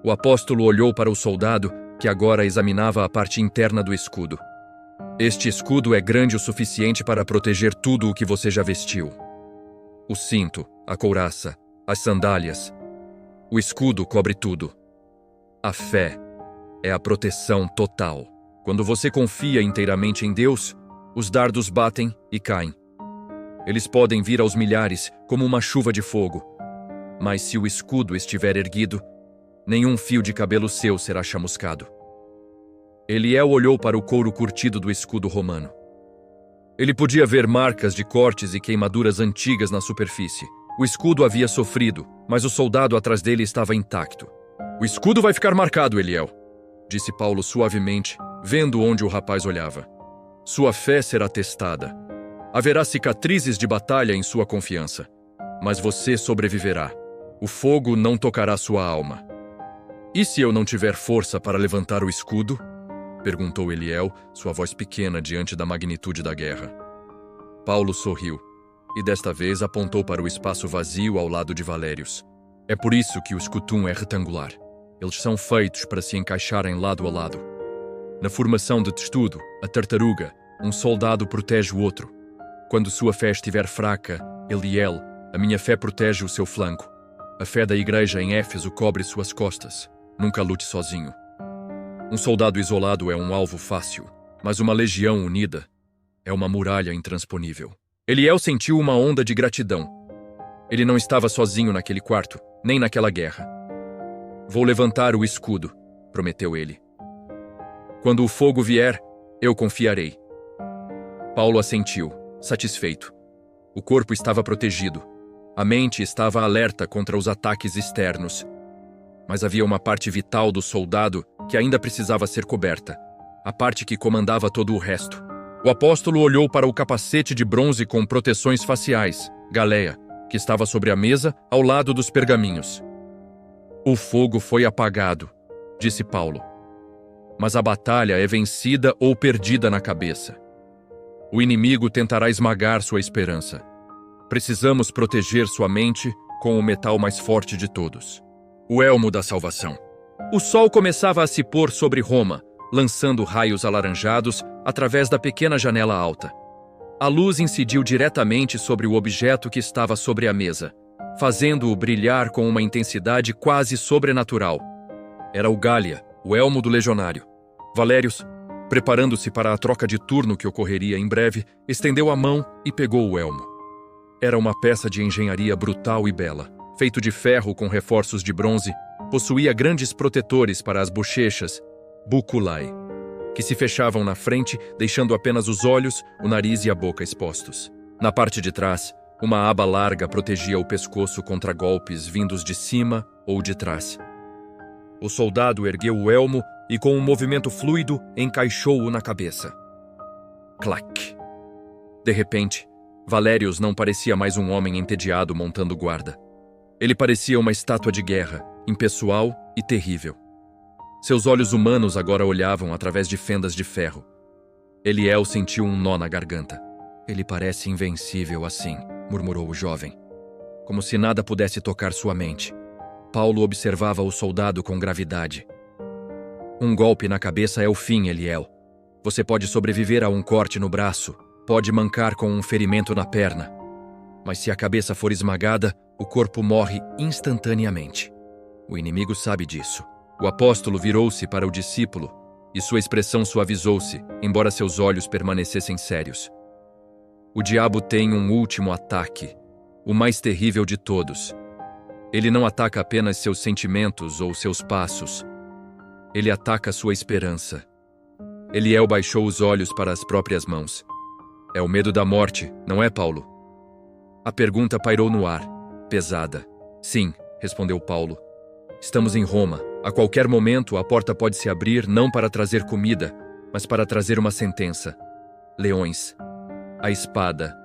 O apóstolo olhou para o soldado, que agora examinava a parte interna do escudo. Este escudo é grande o suficiente para proteger tudo o que você já vestiu. O cinto, a couraça, as sandálias. O escudo cobre tudo. A fé é a proteção total. Quando você confia inteiramente em Deus, os dardos batem e caem. Eles podem vir aos milhares como uma chuva de fogo. Mas se o escudo estiver erguido, nenhum fio de cabelo seu será chamuscado. Eliel olhou para o couro curtido do escudo romano. Ele podia ver marcas de cortes e queimaduras antigas na superfície. O escudo havia sofrido, mas o soldado atrás dele estava intacto. O escudo vai ficar marcado, Eliel, disse Paulo suavemente, vendo onde o rapaz olhava. Sua fé será testada. Haverá cicatrizes de batalha em sua confiança, mas você sobreviverá. O fogo não tocará sua alma. E se eu não tiver força para levantar o escudo? Perguntou Eliel, sua voz pequena diante da magnitude da guerra. Paulo sorriu, e desta vez apontou para o espaço vazio ao lado de Valérios. É por isso que o escutum é retangular. Eles são feitos para se encaixarem lado a lado. Na formação de testudo, a tartaruga, um soldado protege o outro. Quando sua fé estiver fraca, Eliel, a minha fé protege o seu flanco. A fé da igreja em Éfeso cobre suas costas. Nunca lute sozinho. Um soldado isolado é um alvo fácil, mas uma legião unida é uma muralha intransponível. Eliel sentiu uma onda de gratidão. Ele não estava sozinho naquele quarto, nem naquela guerra. Vou levantar o escudo, prometeu ele. Quando o fogo vier, eu confiarei. Paulo assentiu, satisfeito. O corpo estava protegido. A mente estava alerta contra os ataques externos. Mas havia uma parte vital do soldado que ainda precisava ser coberta, a parte que comandava todo o resto. O apóstolo olhou para o capacete de bronze com proteções faciais, Galeia, que estava sobre a mesa ao lado dos pergaminhos. O fogo foi apagado, disse Paulo. Mas a batalha é vencida ou perdida na cabeça. O inimigo tentará esmagar sua esperança. Precisamos proteger sua mente com o metal mais forte de todos. O elmo da salvação. O sol começava a se pôr sobre Roma, lançando raios alaranjados através da pequena janela alta. A luz incidiu diretamente sobre o objeto que estava sobre a mesa, fazendo-o brilhar com uma intensidade quase sobrenatural. Era o Gália, o elmo do legionário. Valérios, preparando-se para a troca de turno que ocorreria em breve, estendeu a mão e pegou o elmo. Era uma peça de engenharia brutal e bela. Feito de ferro com reforços de bronze, possuía grandes protetores para as bochechas, buculae, que se fechavam na frente, deixando apenas os olhos, o nariz e a boca expostos. Na parte de trás, uma aba larga protegia o pescoço contra golpes vindos de cima ou de trás. O soldado ergueu o elmo e, com um movimento fluido, encaixou-o na cabeça. Clac! De repente, Valérios não parecia mais um homem entediado montando guarda. Ele parecia uma estátua de guerra, impessoal e terrível. Seus olhos humanos agora olhavam através de fendas de ferro. Eliel sentiu um nó na garganta. Ele parece invencível assim, murmurou o jovem. Como se nada pudesse tocar sua mente. Paulo observava o soldado com gravidade. Um golpe na cabeça é o fim, Eliel. Você pode sobreviver a um corte no braço, pode mancar com um ferimento na perna. Mas se a cabeça for esmagada, o corpo morre instantaneamente. O inimigo sabe disso. O apóstolo virou-se para o discípulo e sua expressão suavizou-se, embora seus olhos permanecessem sérios. O diabo tem um último ataque, o mais terrível de todos. Ele não ataca apenas seus sentimentos ou seus passos. Ele ataca sua esperança. Eliel baixou os olhos para as próprias mãos. É o medo da morte, não é, Paulo? A pergunta pairou no ar, pesada. Sim, respondeu Paulo. Estamos em Roma. A qualquer momento a porta pode se abrir não para trazer comida, mas para trazer uma sentença. Leões. A espada.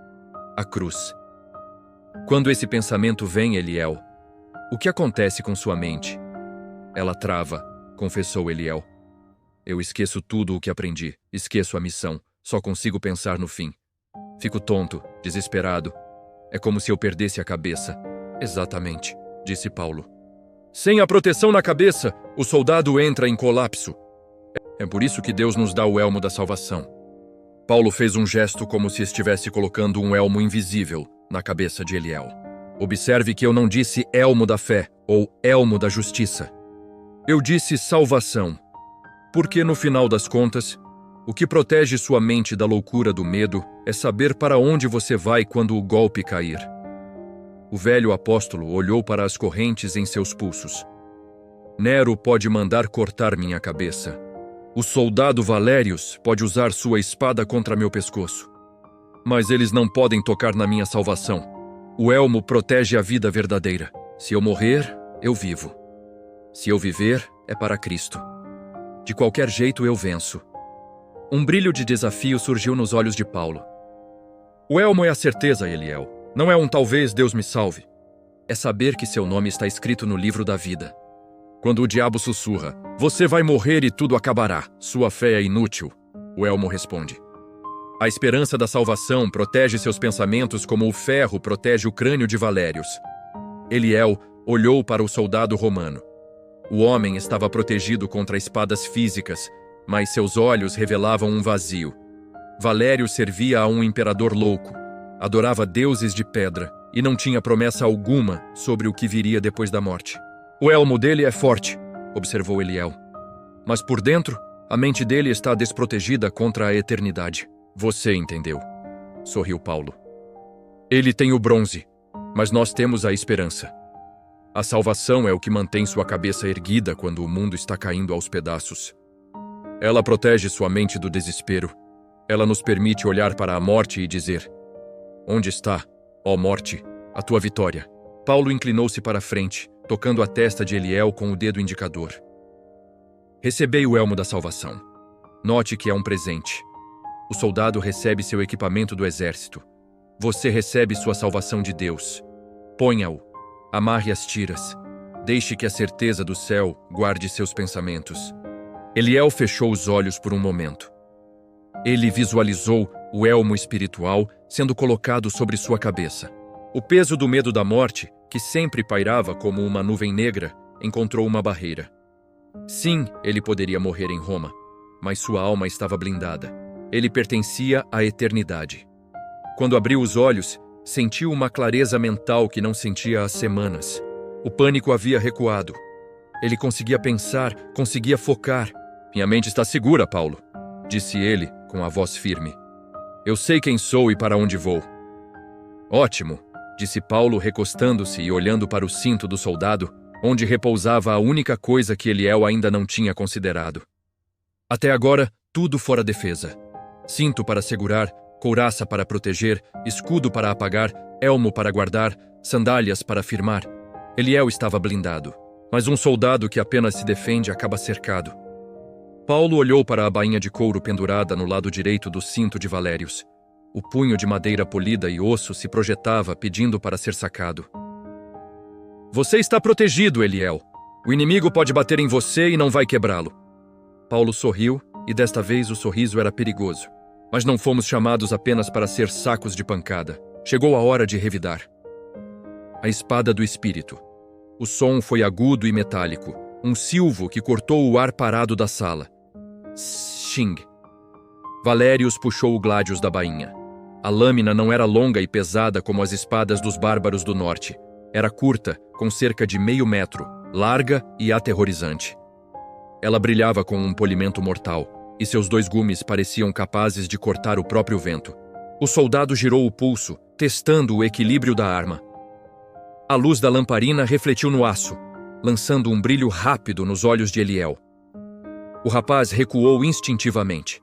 A cruz. Quando esse pensamento vem, Eliel, o que acontece com sua mente? Ela trava, confessou Eliel. Eu esqueço tudo o que aprendi, esqueço a missão, só consigo pensar no fim. Fico tonto, desesperado. É como se eu perdesse a cabeça. Exatamente, disse Paulo. Sem a proteção na cabeça, o soldado entra em colapso. É por isso que Deus nos dá o elmo da salvação. Paulo fez um gesto como se estivesse colocando um elmo invisível na cabeça de Eliel. Observe que eu não disse elmo da fé ou elmo da justiça. Eu disse salvação, porque no final das contas, o que protege sua mente da loucura do medo é saber para onde você vai quando o golpe cair. O velho apóstolo olhou para as correntes em seus pulsos. Nero pode mandar cortar minha cabeça. O soldado Valérius pode usar sua espada contra meu pescoço. Mas eles não podem tocar na minha salvação. O elmo protege a vida verdadeira. Se eu morrer, eu vivo. Se eu viver, é para Cristo. De qualquer jeito, eu venço. Um brilho de desafio surgiu nos olhos de Paulo. O elmo é a certeza, Eliel. Não é um talvez Deus me salve. É saber que seu nome está escrito no livro da vida. Quando o diabo sussurra, você vai morrer e tudo acabará, sua fé é inútil, o elmo responde. A esperança da salvação protege seus pensamentos como o ferro protege o crânio de Valérius. Eliel olhou para o soldado romano. O homem estava protegido contra espadas físicas, mas seus olhos revelavam um vazio. Valério servia a um imperador louco, adorava deuses de pedra e não tinha promessa alguma sobre o que viria depois da morte. O elmo dele é forte, observou Eliel. Mas por dentro, a mente dele está desprotegida contra a eternidade. Você entendeu, sorriu Paulo. Ele tem o bronze, mas nós temos a esperança. A salvação é o que mantém sua cabeça erguida quando o mundo está caindo aos pedaços. Ela protege sua mente do desespero. Ela nos permite olhar para a morte e dizer: onde está, ó morte, a tua vitória? Paulo inclinou-se para a frente, tocando a testa de Eliel com o dedo indicador. Recebei o elmo da salvação. Note que é um presente. O soldado recebe seu equipamento do exército. Você recebe sua salvação de Deus. Ponha-o. Amarre as tiras. Deixe que a certeza do céu guarde seus pensamentos. Eliel fechou os olhos por um momento. Ele visualizou o elmo espiritual sendo colocado sobre sua cabeça. O peso do medo da morte, que sempre pairava como uma nuvem negra, encontrou uma barreira. Sim, ele poderia morrer em Roma, mas sua alma estava blindada. Ele pertencia à eternidade. Quando abriu os olhos, sentiu uma clareza mental que não sentia há semanas. O pânico havia recuado. Ele conseguia pensar, conseguia focar. Minha mente está segura, Paulo, disse ele com a voz firme. Eu sei quem sou e para onde vou. Ótimo, disse Paulo recostando-se e olhando para o cinto do soldado, onde repousava a única coisa que Eliel ainda não tinha considerado. Até agora, tudo fora defesa. Cinto para segurar, couraça para proteger, escudo para apagar, elmo para guardar, sandálias para firmar. Eliel estava blindado, mas um soldado que apenas se defende acaba cercado. Paulo olhou para a bainha de couro pendurada no lado direito do cinto de Valérius. O punho de madeira polida e osso se projetava pedindo para ser sacado. Você está protegido, Eliel. O inimigo pode bater em você e não vai quebrá-lo. Paulo sorriu, e desta vez o sorriso era perigoso. Mas não fomos chamados apenas para ser sacos de pancada. Chegou a hora de revidar. A espada do espírito. O som foi agudo e metálico, um silvo que cortou o ar parado da sala. Xing. Valérius puxou o gládius da bainha. A lâmina não era longa e pesada como as espadas dos bárbaros do norte. Era curta, com cerca de meio metro, larga e aterrorizante. Ela brilhava com um polimento mortal, e seus dois gumes pareciam capazes de cortar o próprio vento. O soldado girou o pulso, testando o equilíbrio da arma. A luz da lamparina refletiu no aço, lançando um brilho rápido nos olhos de Eliel. O rapaz recuou instintivamente.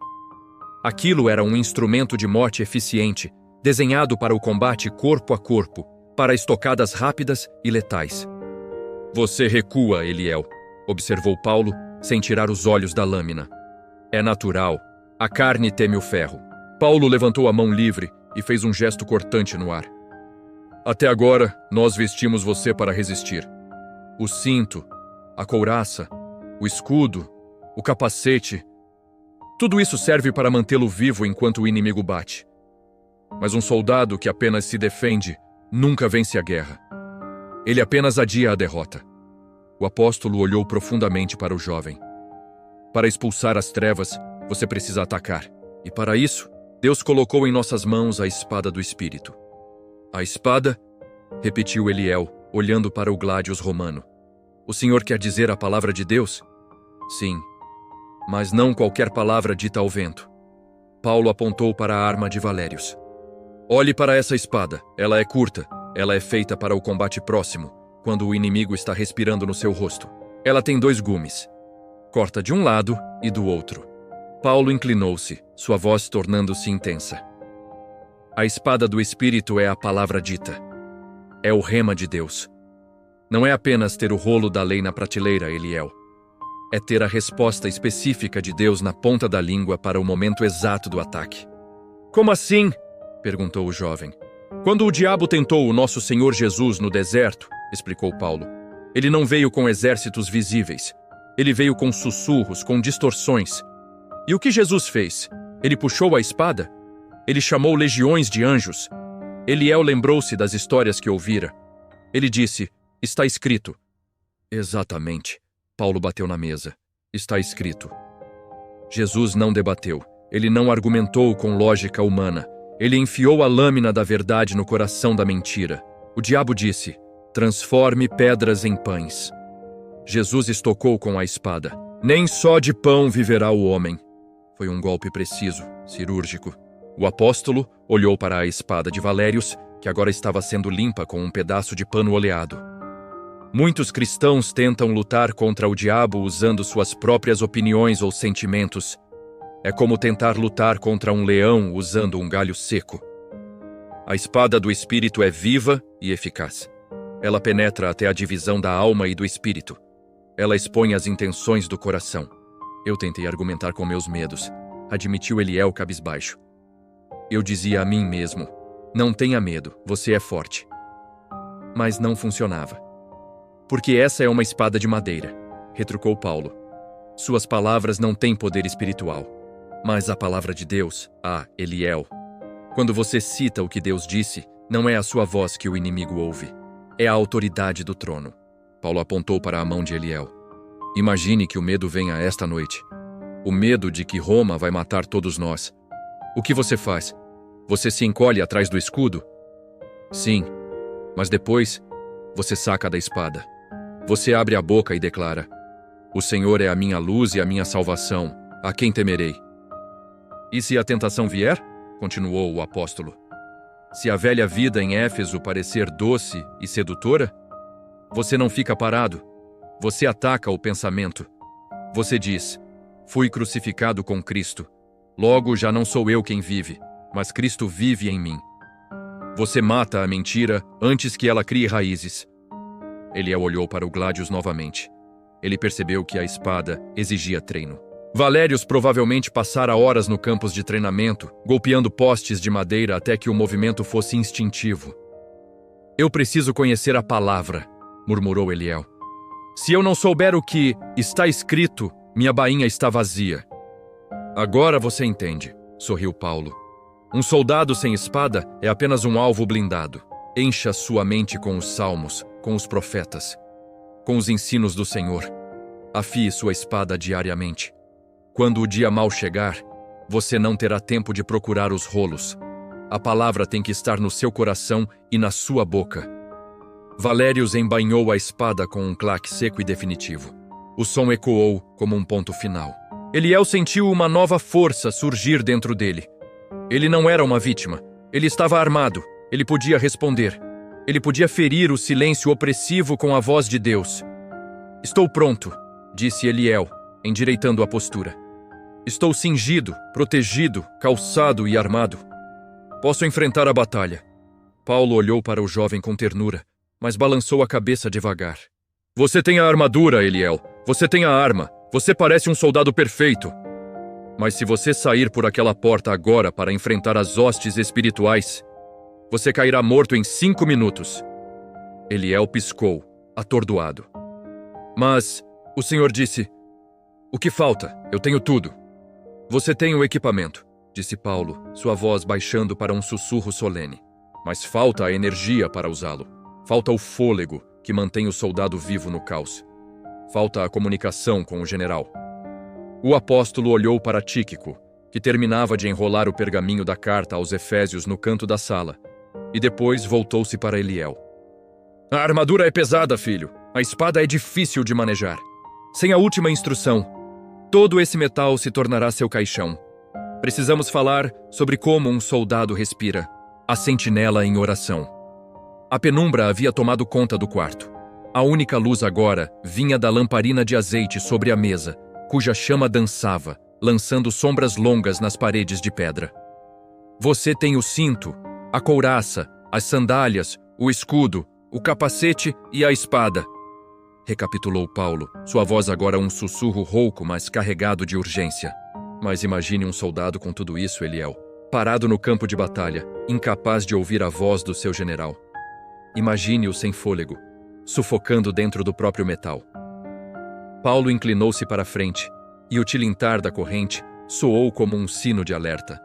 Aquilo era um instrumento de morte eficiente, desenhado para o combate corpo a corpo, para estocadas rápidas e letais. Você recua, Eliel, observou Paulo, sem tirar os olhos da lâmina. É natural. A carne teme o ferro. Paulo levantou a mão livre e fez um gesto cortante no ar. Até agora, nós vestimos você para resistir. O cinto, a couraça, o escudo, o capacete, tudo isso serve para mantê-lo vivo enquanto o inimigo bate. Mas um soldado que apenas se defende nunca vence a guerra. Ele apenas adia a derrota. O apóstolo olhou profundamente para o jovem. Para expulsar as trevas, você precisa atacar. E para isso, Deus colocou em nossas mãos a espada do Espírito. A espada? Repetiu Eliel, olhando para o Gládios romano. O senhor quer dizer a palavra de Deus? Sim, mas não qualquer palavra dita ao vento. Paulo apontou para a arma de Valérios. Olhe para essa espada, ela é curta, ela é feita para o combate próximo, quando o inimigo está respirando no seu rosto. Ela tem 2 gumes. Corta de um lado e do outro. Paulo inclinou-se, sua voz tornando-se intensa. A espada do Espírito é a palavra dita. É o rema de Deus. Não é apenas ter o rolo da lei na prateleira, Eliel. É ter a resposta específica de Deus na ponta da língua para o momento exato do ataque. Como assim? Perguntou o jovem. Quando o diabo tentou o nosso Senhor Jesus no deserto, explicou Paulo, ele não veio com exércitos visíveis. Ele veio com sussurros, com distorções. E o que Jesus fez? Ele puxou a espada? Ele chamou legiões de anjos? Eliel lembrou-se das histórias que ouvira. Ele disse, está escrito. Exatamente. Paulo bateu na mesa. Está escrito. Jesus não debateu. Ele não argumentou com lógica humana. Ele enfiou a lâmina da verdade no coração da mentira. O diabo disse, transforme pedras em pães. Jesus estocou com a espada. Nem só de pão viverá o homem. Foi um golpe preciso, cirúrgico. O apóstolo olhou para a espada de Valérios, que agora estava sendo limpa com um pedaço de pano oleado. Muitos cristãos tentam lutar contra o diabo usando suas próprias opiniões ou sentimentos. É como tentar lutar contra um leão usando um galho seco. A espada do Espírito é viva e eficaz. Ela penetra até a divisão da alma e do espírito. Ela expõe as intenções do coração. Eu tentei argumentar com meus medos, admitiu Eliel cabisbaixo. Eu dizia a mim mesmo, não tenha medo, você é forte. Mas não funcionava. Porque essa é uma espada de madeira, retrucou Paulo. Suas palavras não têm poder espiritual. Mas a palavra de Deus, Eliel. Quando você cita o que Deus disse, não é a sua voz que o inimigo ouve. É a autoridade do trono. Paulo apontou para a mão de Eliel. Imagine que o medo venha esta noite. O medo de que Roma vai matar todos nós. O que você faz? Você se encolhe atrás do escudo? Sim, mas depois você saca da espada. Você abre a boca e declara, o Senhor é a minha luz e a minha salvação. A quem temerei? E se a tentação vier? Continuou o apóstolo. Se a velha vida em Éfeso parecer doce e sedutora, você não fica parado. Você ataca o pensamento. Você diz, fui crucificado com Cristo. Logo já não sou eu quem vive, mas Cristo vive em mim. Você mata a mentira antes que ela crie raízes. Eliel olhou para o Gládios novamente. Ele percebeu que a espada exigia treino. Valérios provavelmente passara horas no campus de treinamento, golpeando postes de madeira até que o movimento fosse instintivo. Eu preciso conhecer a palavra, murmurou Eliel. Se eu não souber o que está escrito, minha bainha está vazia. Agora você entende, sorriu Paulo. Um soldado sem espada é apenas um alvo blindado. Encha sua mente com os salmos, com os profetas, com os ensinos do Senhor. Afie sua espada diariamente. Quando o dia mau chegar, você não terá tempo de procurar os rolos. A palavra tem que estar no seu coração e na sua boca. Valérios embainhou a espada com um claque seco e definitivo. O som ecoou como um ponto final. Eliel sentiu uma nova força surgir dentro dele. Ele não era uma vítima. Ele estava armado. Ele podia responder. Ele podia ferir o silêncio opressivo com a voz de Deus. Estou pronto, disse Eliel, endireitando a postura. Estou cingido, protegido, calçado e armado. Posso enfrentar a batalha. Paulo olhou para o jovem com ternura, mas balançou a cabeça devagar. Você tem a armadura, Eliel. Você tem a arma. Você parece um soldado perfeito. Mas se você sair por aquela porta agora para enfrentar as hostes espirituais, Você cairá morto em 5 minutos. Eliel piscou, atordoado. Mas o Senhor disse: o que falta? Eu tenho tudo. Você tem o equipamento, disse Paulo, sua voz baixando para um sussurro solene. Mas falta a energia para usá-lo. Falta o fôlego que mantém o soldado vivo no caos. Falta a comunicação com o general. O apóstolo olhou para Tíquico, que terminava de enrolar o pergaminho da carta aos Efésios no canto da sala, e depois voltou-se para Eliel. A armadura é pesada, filho. A espada é difícil de manejar. Sem a última instrução, todo esse metal se tornará seu caixão. Precisamos falar sobre como um soldado respira, a sentinela em oração. A penumbra havia tomado conta do quarto. A única luz agora vinha da lamparina de azeite sobre a mesa, cuja chama dançava, lançando sombras longas nas paredes de pedra. Você tem o cinto, a couraça, as sandálias, o escudo, o capacete e a espada. Recapitulou Paulo, sua voz agora um sussurro rouco, mas carregado de urgência. Mas imagine um soldado com tudo isso, Eliel, parado no campo de batalha, incapaz de ouvir a voz do seu general. Imagine-o sem fôlego, sufocando dentro do próprio metal. Paulo inclinou-se para a frente, e o tilintar da corrente soou como um sino de alerta.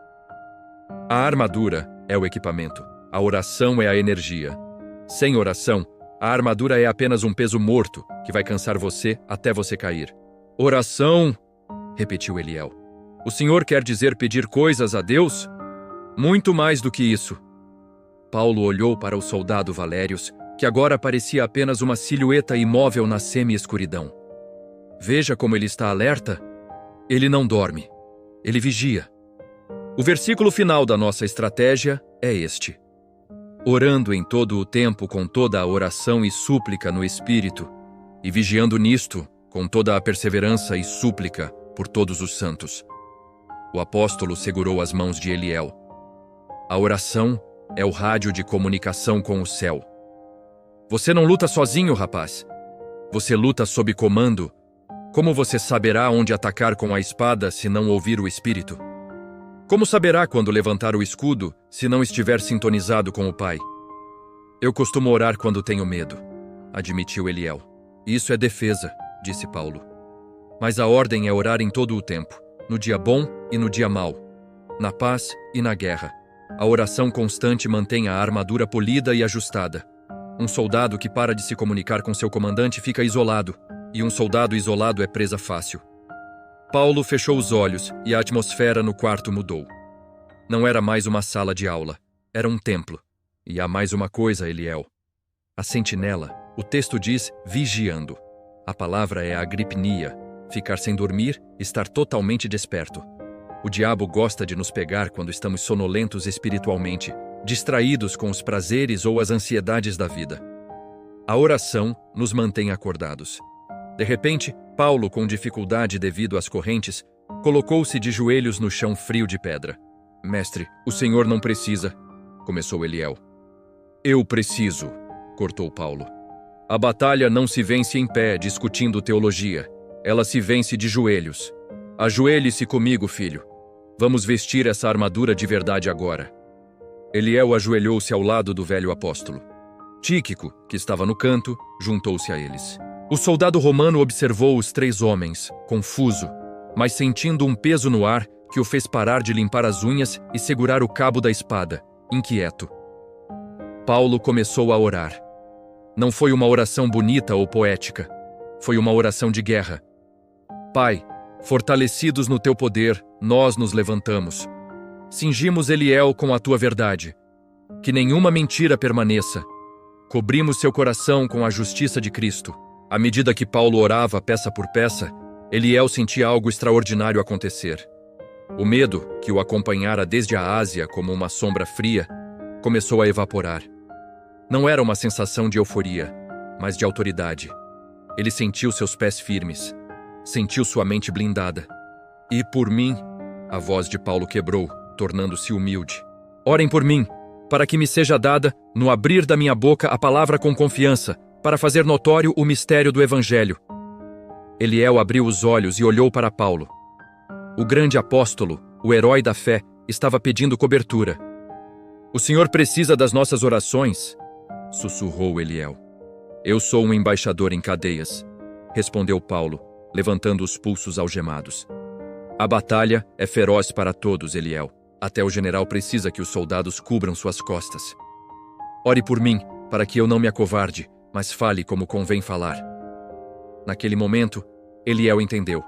A armadura é o equipamento, a oração é a energia. Sem oração, a armadura é apenas um peso morto que vai cansar você até você cair. Oração, repetiu Eliel. O senhor quer dizer pedir coisas a Deus? Muito mais do que isso. Paulo olhou para o soldado Valérios, que agora parecia apenas uma silhueta imóvel na semi-escuridão. Veja como ele está alerta. Ele não dorme. Ele vigia. O versículo final da nossa estratégia é este: orando em todo o tempo com toda a oração e súplica no Espírito, e vigiando nisto com toda a perseverança e súplica por todos os santos. O apóstolo segurou as mãos de Eliel. A oração é o rádio de comunicação com o céu. Você não luta sozinho, rapaz. Você luta sob comando. Como você saberá onde atacar com a espada se não ouvir o Espírito? Como saberá quando levantar o escudo se não estiver sintonizado com o Pai? Eu costumo orar quando tenho medo, admitiu Eliel. Isso é defesa, disse Paulo. Mas a ordem é orar em todo o tempo, no dia bom e no dia mau, na paz e na guerra. A oração constante mantém a armadura polida e ajustada. Um soldado que para de se comunicar com seu comandante fica isolado, e um soldado isolado é presa fácil. Paulo fechou os olhos e a atmosfera no quarto mudou. Não era mais uma sala de aula, era um templo. E há mais uma coisa, Eliel. A sentinela, o texto diz vigiando. A palavra é agripnia, ficar sem dormir, estar totalmente desperto. O diabo gosta de nos pegar quando estamos sonolentos espiritualmente, distraídos com os prazeres ou as ansiedades da vida. A oração nos mantém acordados. De repente, Paulo, com dificuldade devido às correntes, colocou-se de joelhos no chão frio de pedra. Mestre, o senhor não precisa, começou Eliel. Eu preciso, cortou Paulo. A batalha não se vence em pé, discutindo teologia. Ela se vence de joelhos. Ajoelhe-se comigo, filho. Vamos vestir essa armadura de verdade agora. Eliel ajoelhou-se ao lado do velho apóstolo. Tíquico, que estava no canto, juntou-se a eles. O soldado romano observou os 3 homens, confuso, mas sentindo um peso no ar que o fez parar de limpar as unhas e segurar o cabo da espada, inquieto. Paulo começou a orar. Não foi uma oração bonita ou poética, foi uma oração de guerra. Pai, fortalecidos no teu poder, nós nos levantamos. Cingimos Eliel com a tua verdade. Que nenhuma mentira permaneça. Cobrimos seu coração com a justiça de Cristo. À medida que Paulo orava peça por peça, Eliel sentia algo extraordinário acontecer. O medo, que o acompanhara desde a Ásia como uma sombra fria, começou a evaporar. Não era uma sensação de euforia, mas de autoridade. Ele sentiu seus pés firmes, sentiu sua mente blindada. E por mim, a voz de Paulo quebrou, tornando-se humilde. Orem por mim, para que me seja dada, no abrir da minha boca, a palavra com confiança, para fazer notório o mistério do Evangelho. Eliel abriu os olhos e olhou para Paulo. O grande apóstolo, o herói da fé, estava pedindo cobertura. O senhor precisa das nossas orações, sussurrou Eliel. Eu sou um embaixador em cadeias, respondeu Paulo, levantando os pulsos algemados. A batalha é feroz para todos, Eliel. Até o general precisa que os soldados cubram suas costas. Ore por mim, para que eu não me acovarde, mas fale como convém falar. Naquele momento, Eliel entendeu.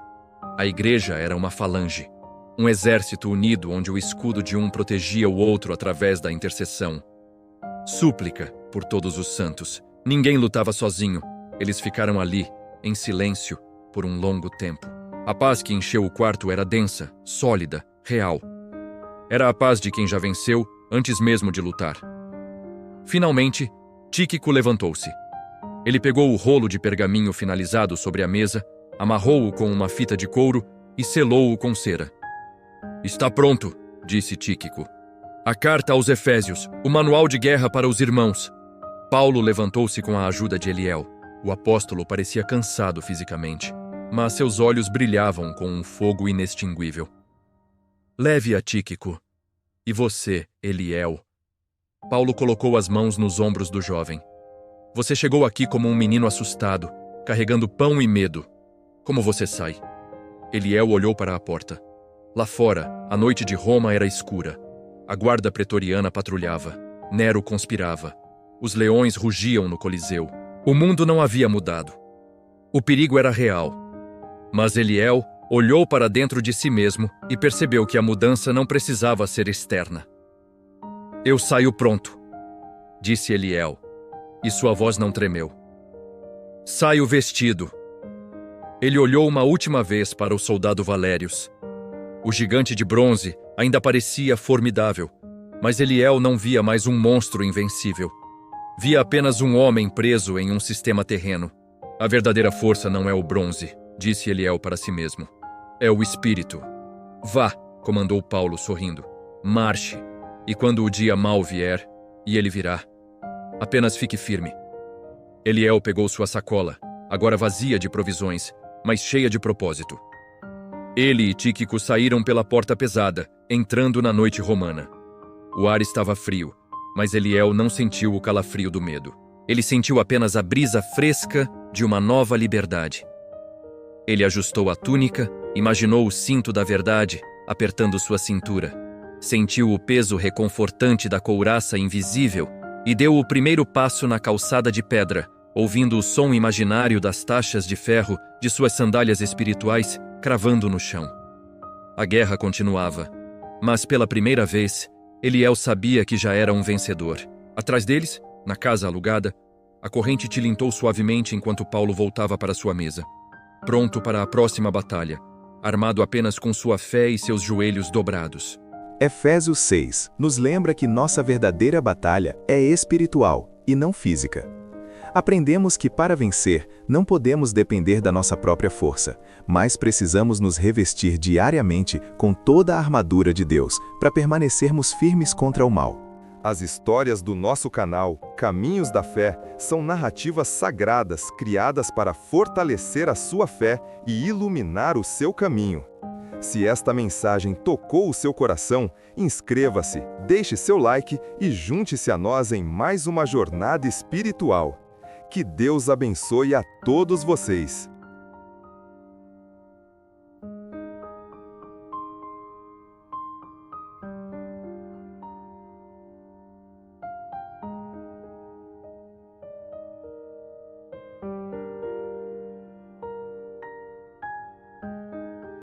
A igreja era uma falange, um exército unido onde o escudo de um protegia o outro através da intercessão. Súplica por todos os santos. Ninguém lutava sozinho. Eles ficaram ali, em silêncio, por um longo tempo. A paz que encheu o quarto era densa, sólida, real. Era a paz de quem já venceu antes mesmo de lutar. Finalmente, Tíquico levantou-se. Ele pegou o rolo de pergaminho finalizado sobre a mesa, amarrou-o com uma fita de couro e selou-o com cera. Está pronto, disse Tíquico. A carta aos Efésios, o manual de guerra para os irmãos. Paulo levantou-se com a ajuda de Eliel. O apóstolo parecia cansado fisicamente, mas seus olhos brilhavam com um fogo inextinguível. Leve a Tíquico. E você, Eliel? Paulo colocou as mãos nos ombros do jovem. Você chegou aqui como um menino assustado, carregando pão e medo. Como você sai? Eliel olhou para a porta. Lá fora, a noite de Roma era escura. A guarda pretoriana patrulhava. Nero conspirava. Os leões rugiam no Coliseu. O mundo não havia mudado. O perigo era real. Mas Eliel olhou para dentro de si mesmo e percebeu que a mudança não precisava ser externa. Eu saio pronto, disse Eliel, e sua voz não tremeu. Saio vestido. Ele olhou uma última vez para o soldado Valérius. O gigante de bronze ainda parecia formidável, mas Eliel não via mais um monstro invencível. Via apenas um homem preso em um sistema terreno. A verdadeira força não é o bronze, disse Eliel para si mesmo. É o espírito. Vá, comandou Paulo sorrindo. Marche, e quando o dia mau vier, e ele virá, apenas fique firme. Eliel pegou sua sacola, agora vazia de provisões, mas cheia de propósito. Ele e Tíquico saíram pela porta pesada, entrando na noite romana. O ar estava frio, mas Eliel não sentiu o calafrio do medo. Ele sentiu apenas a brisa fresca de uma nova liberdade. Ele ajustou a túnica, imaginou o cinto da verdade, apertando sua cintura. Sentiu o peso reconfortante da couraça invisível e deu o primeiro passo na calçada de pedra, ouvindo o som imaginário das taxas de ferro de suas sandálias espirituais cravando no chão. A guerra continuava, mas pela primeira vez, Eliel sabia que já era um vencedor. Atrás deles, na casa alugada, a corrente tilintou suavemente enquanto Paulo voltava para sua mesa, pronto para a próxima batalha, armado apenas com sua fé e seus joelhos dobrados. Efésios 6 nos lembra que nossa verdadeira batalha é espiritual e não física. Aprendemos que para vencer, não podemos depender da nossa própria força, mas precisamos nos revestir diariamente com toda a armadura de Deus para permanecermos firmes contra o mal. As histórias do nosso canal, Caminhos da Fé, são narrativas sagradas criadas para fortalecer a sua fé e iluminar o seu caminho. Se esta mensagem tocou o seu coração, inscreva-se, deixe seu like e junte-se a nós em mais uma jornada espiritual. Que Deus abençoe a todos vocês.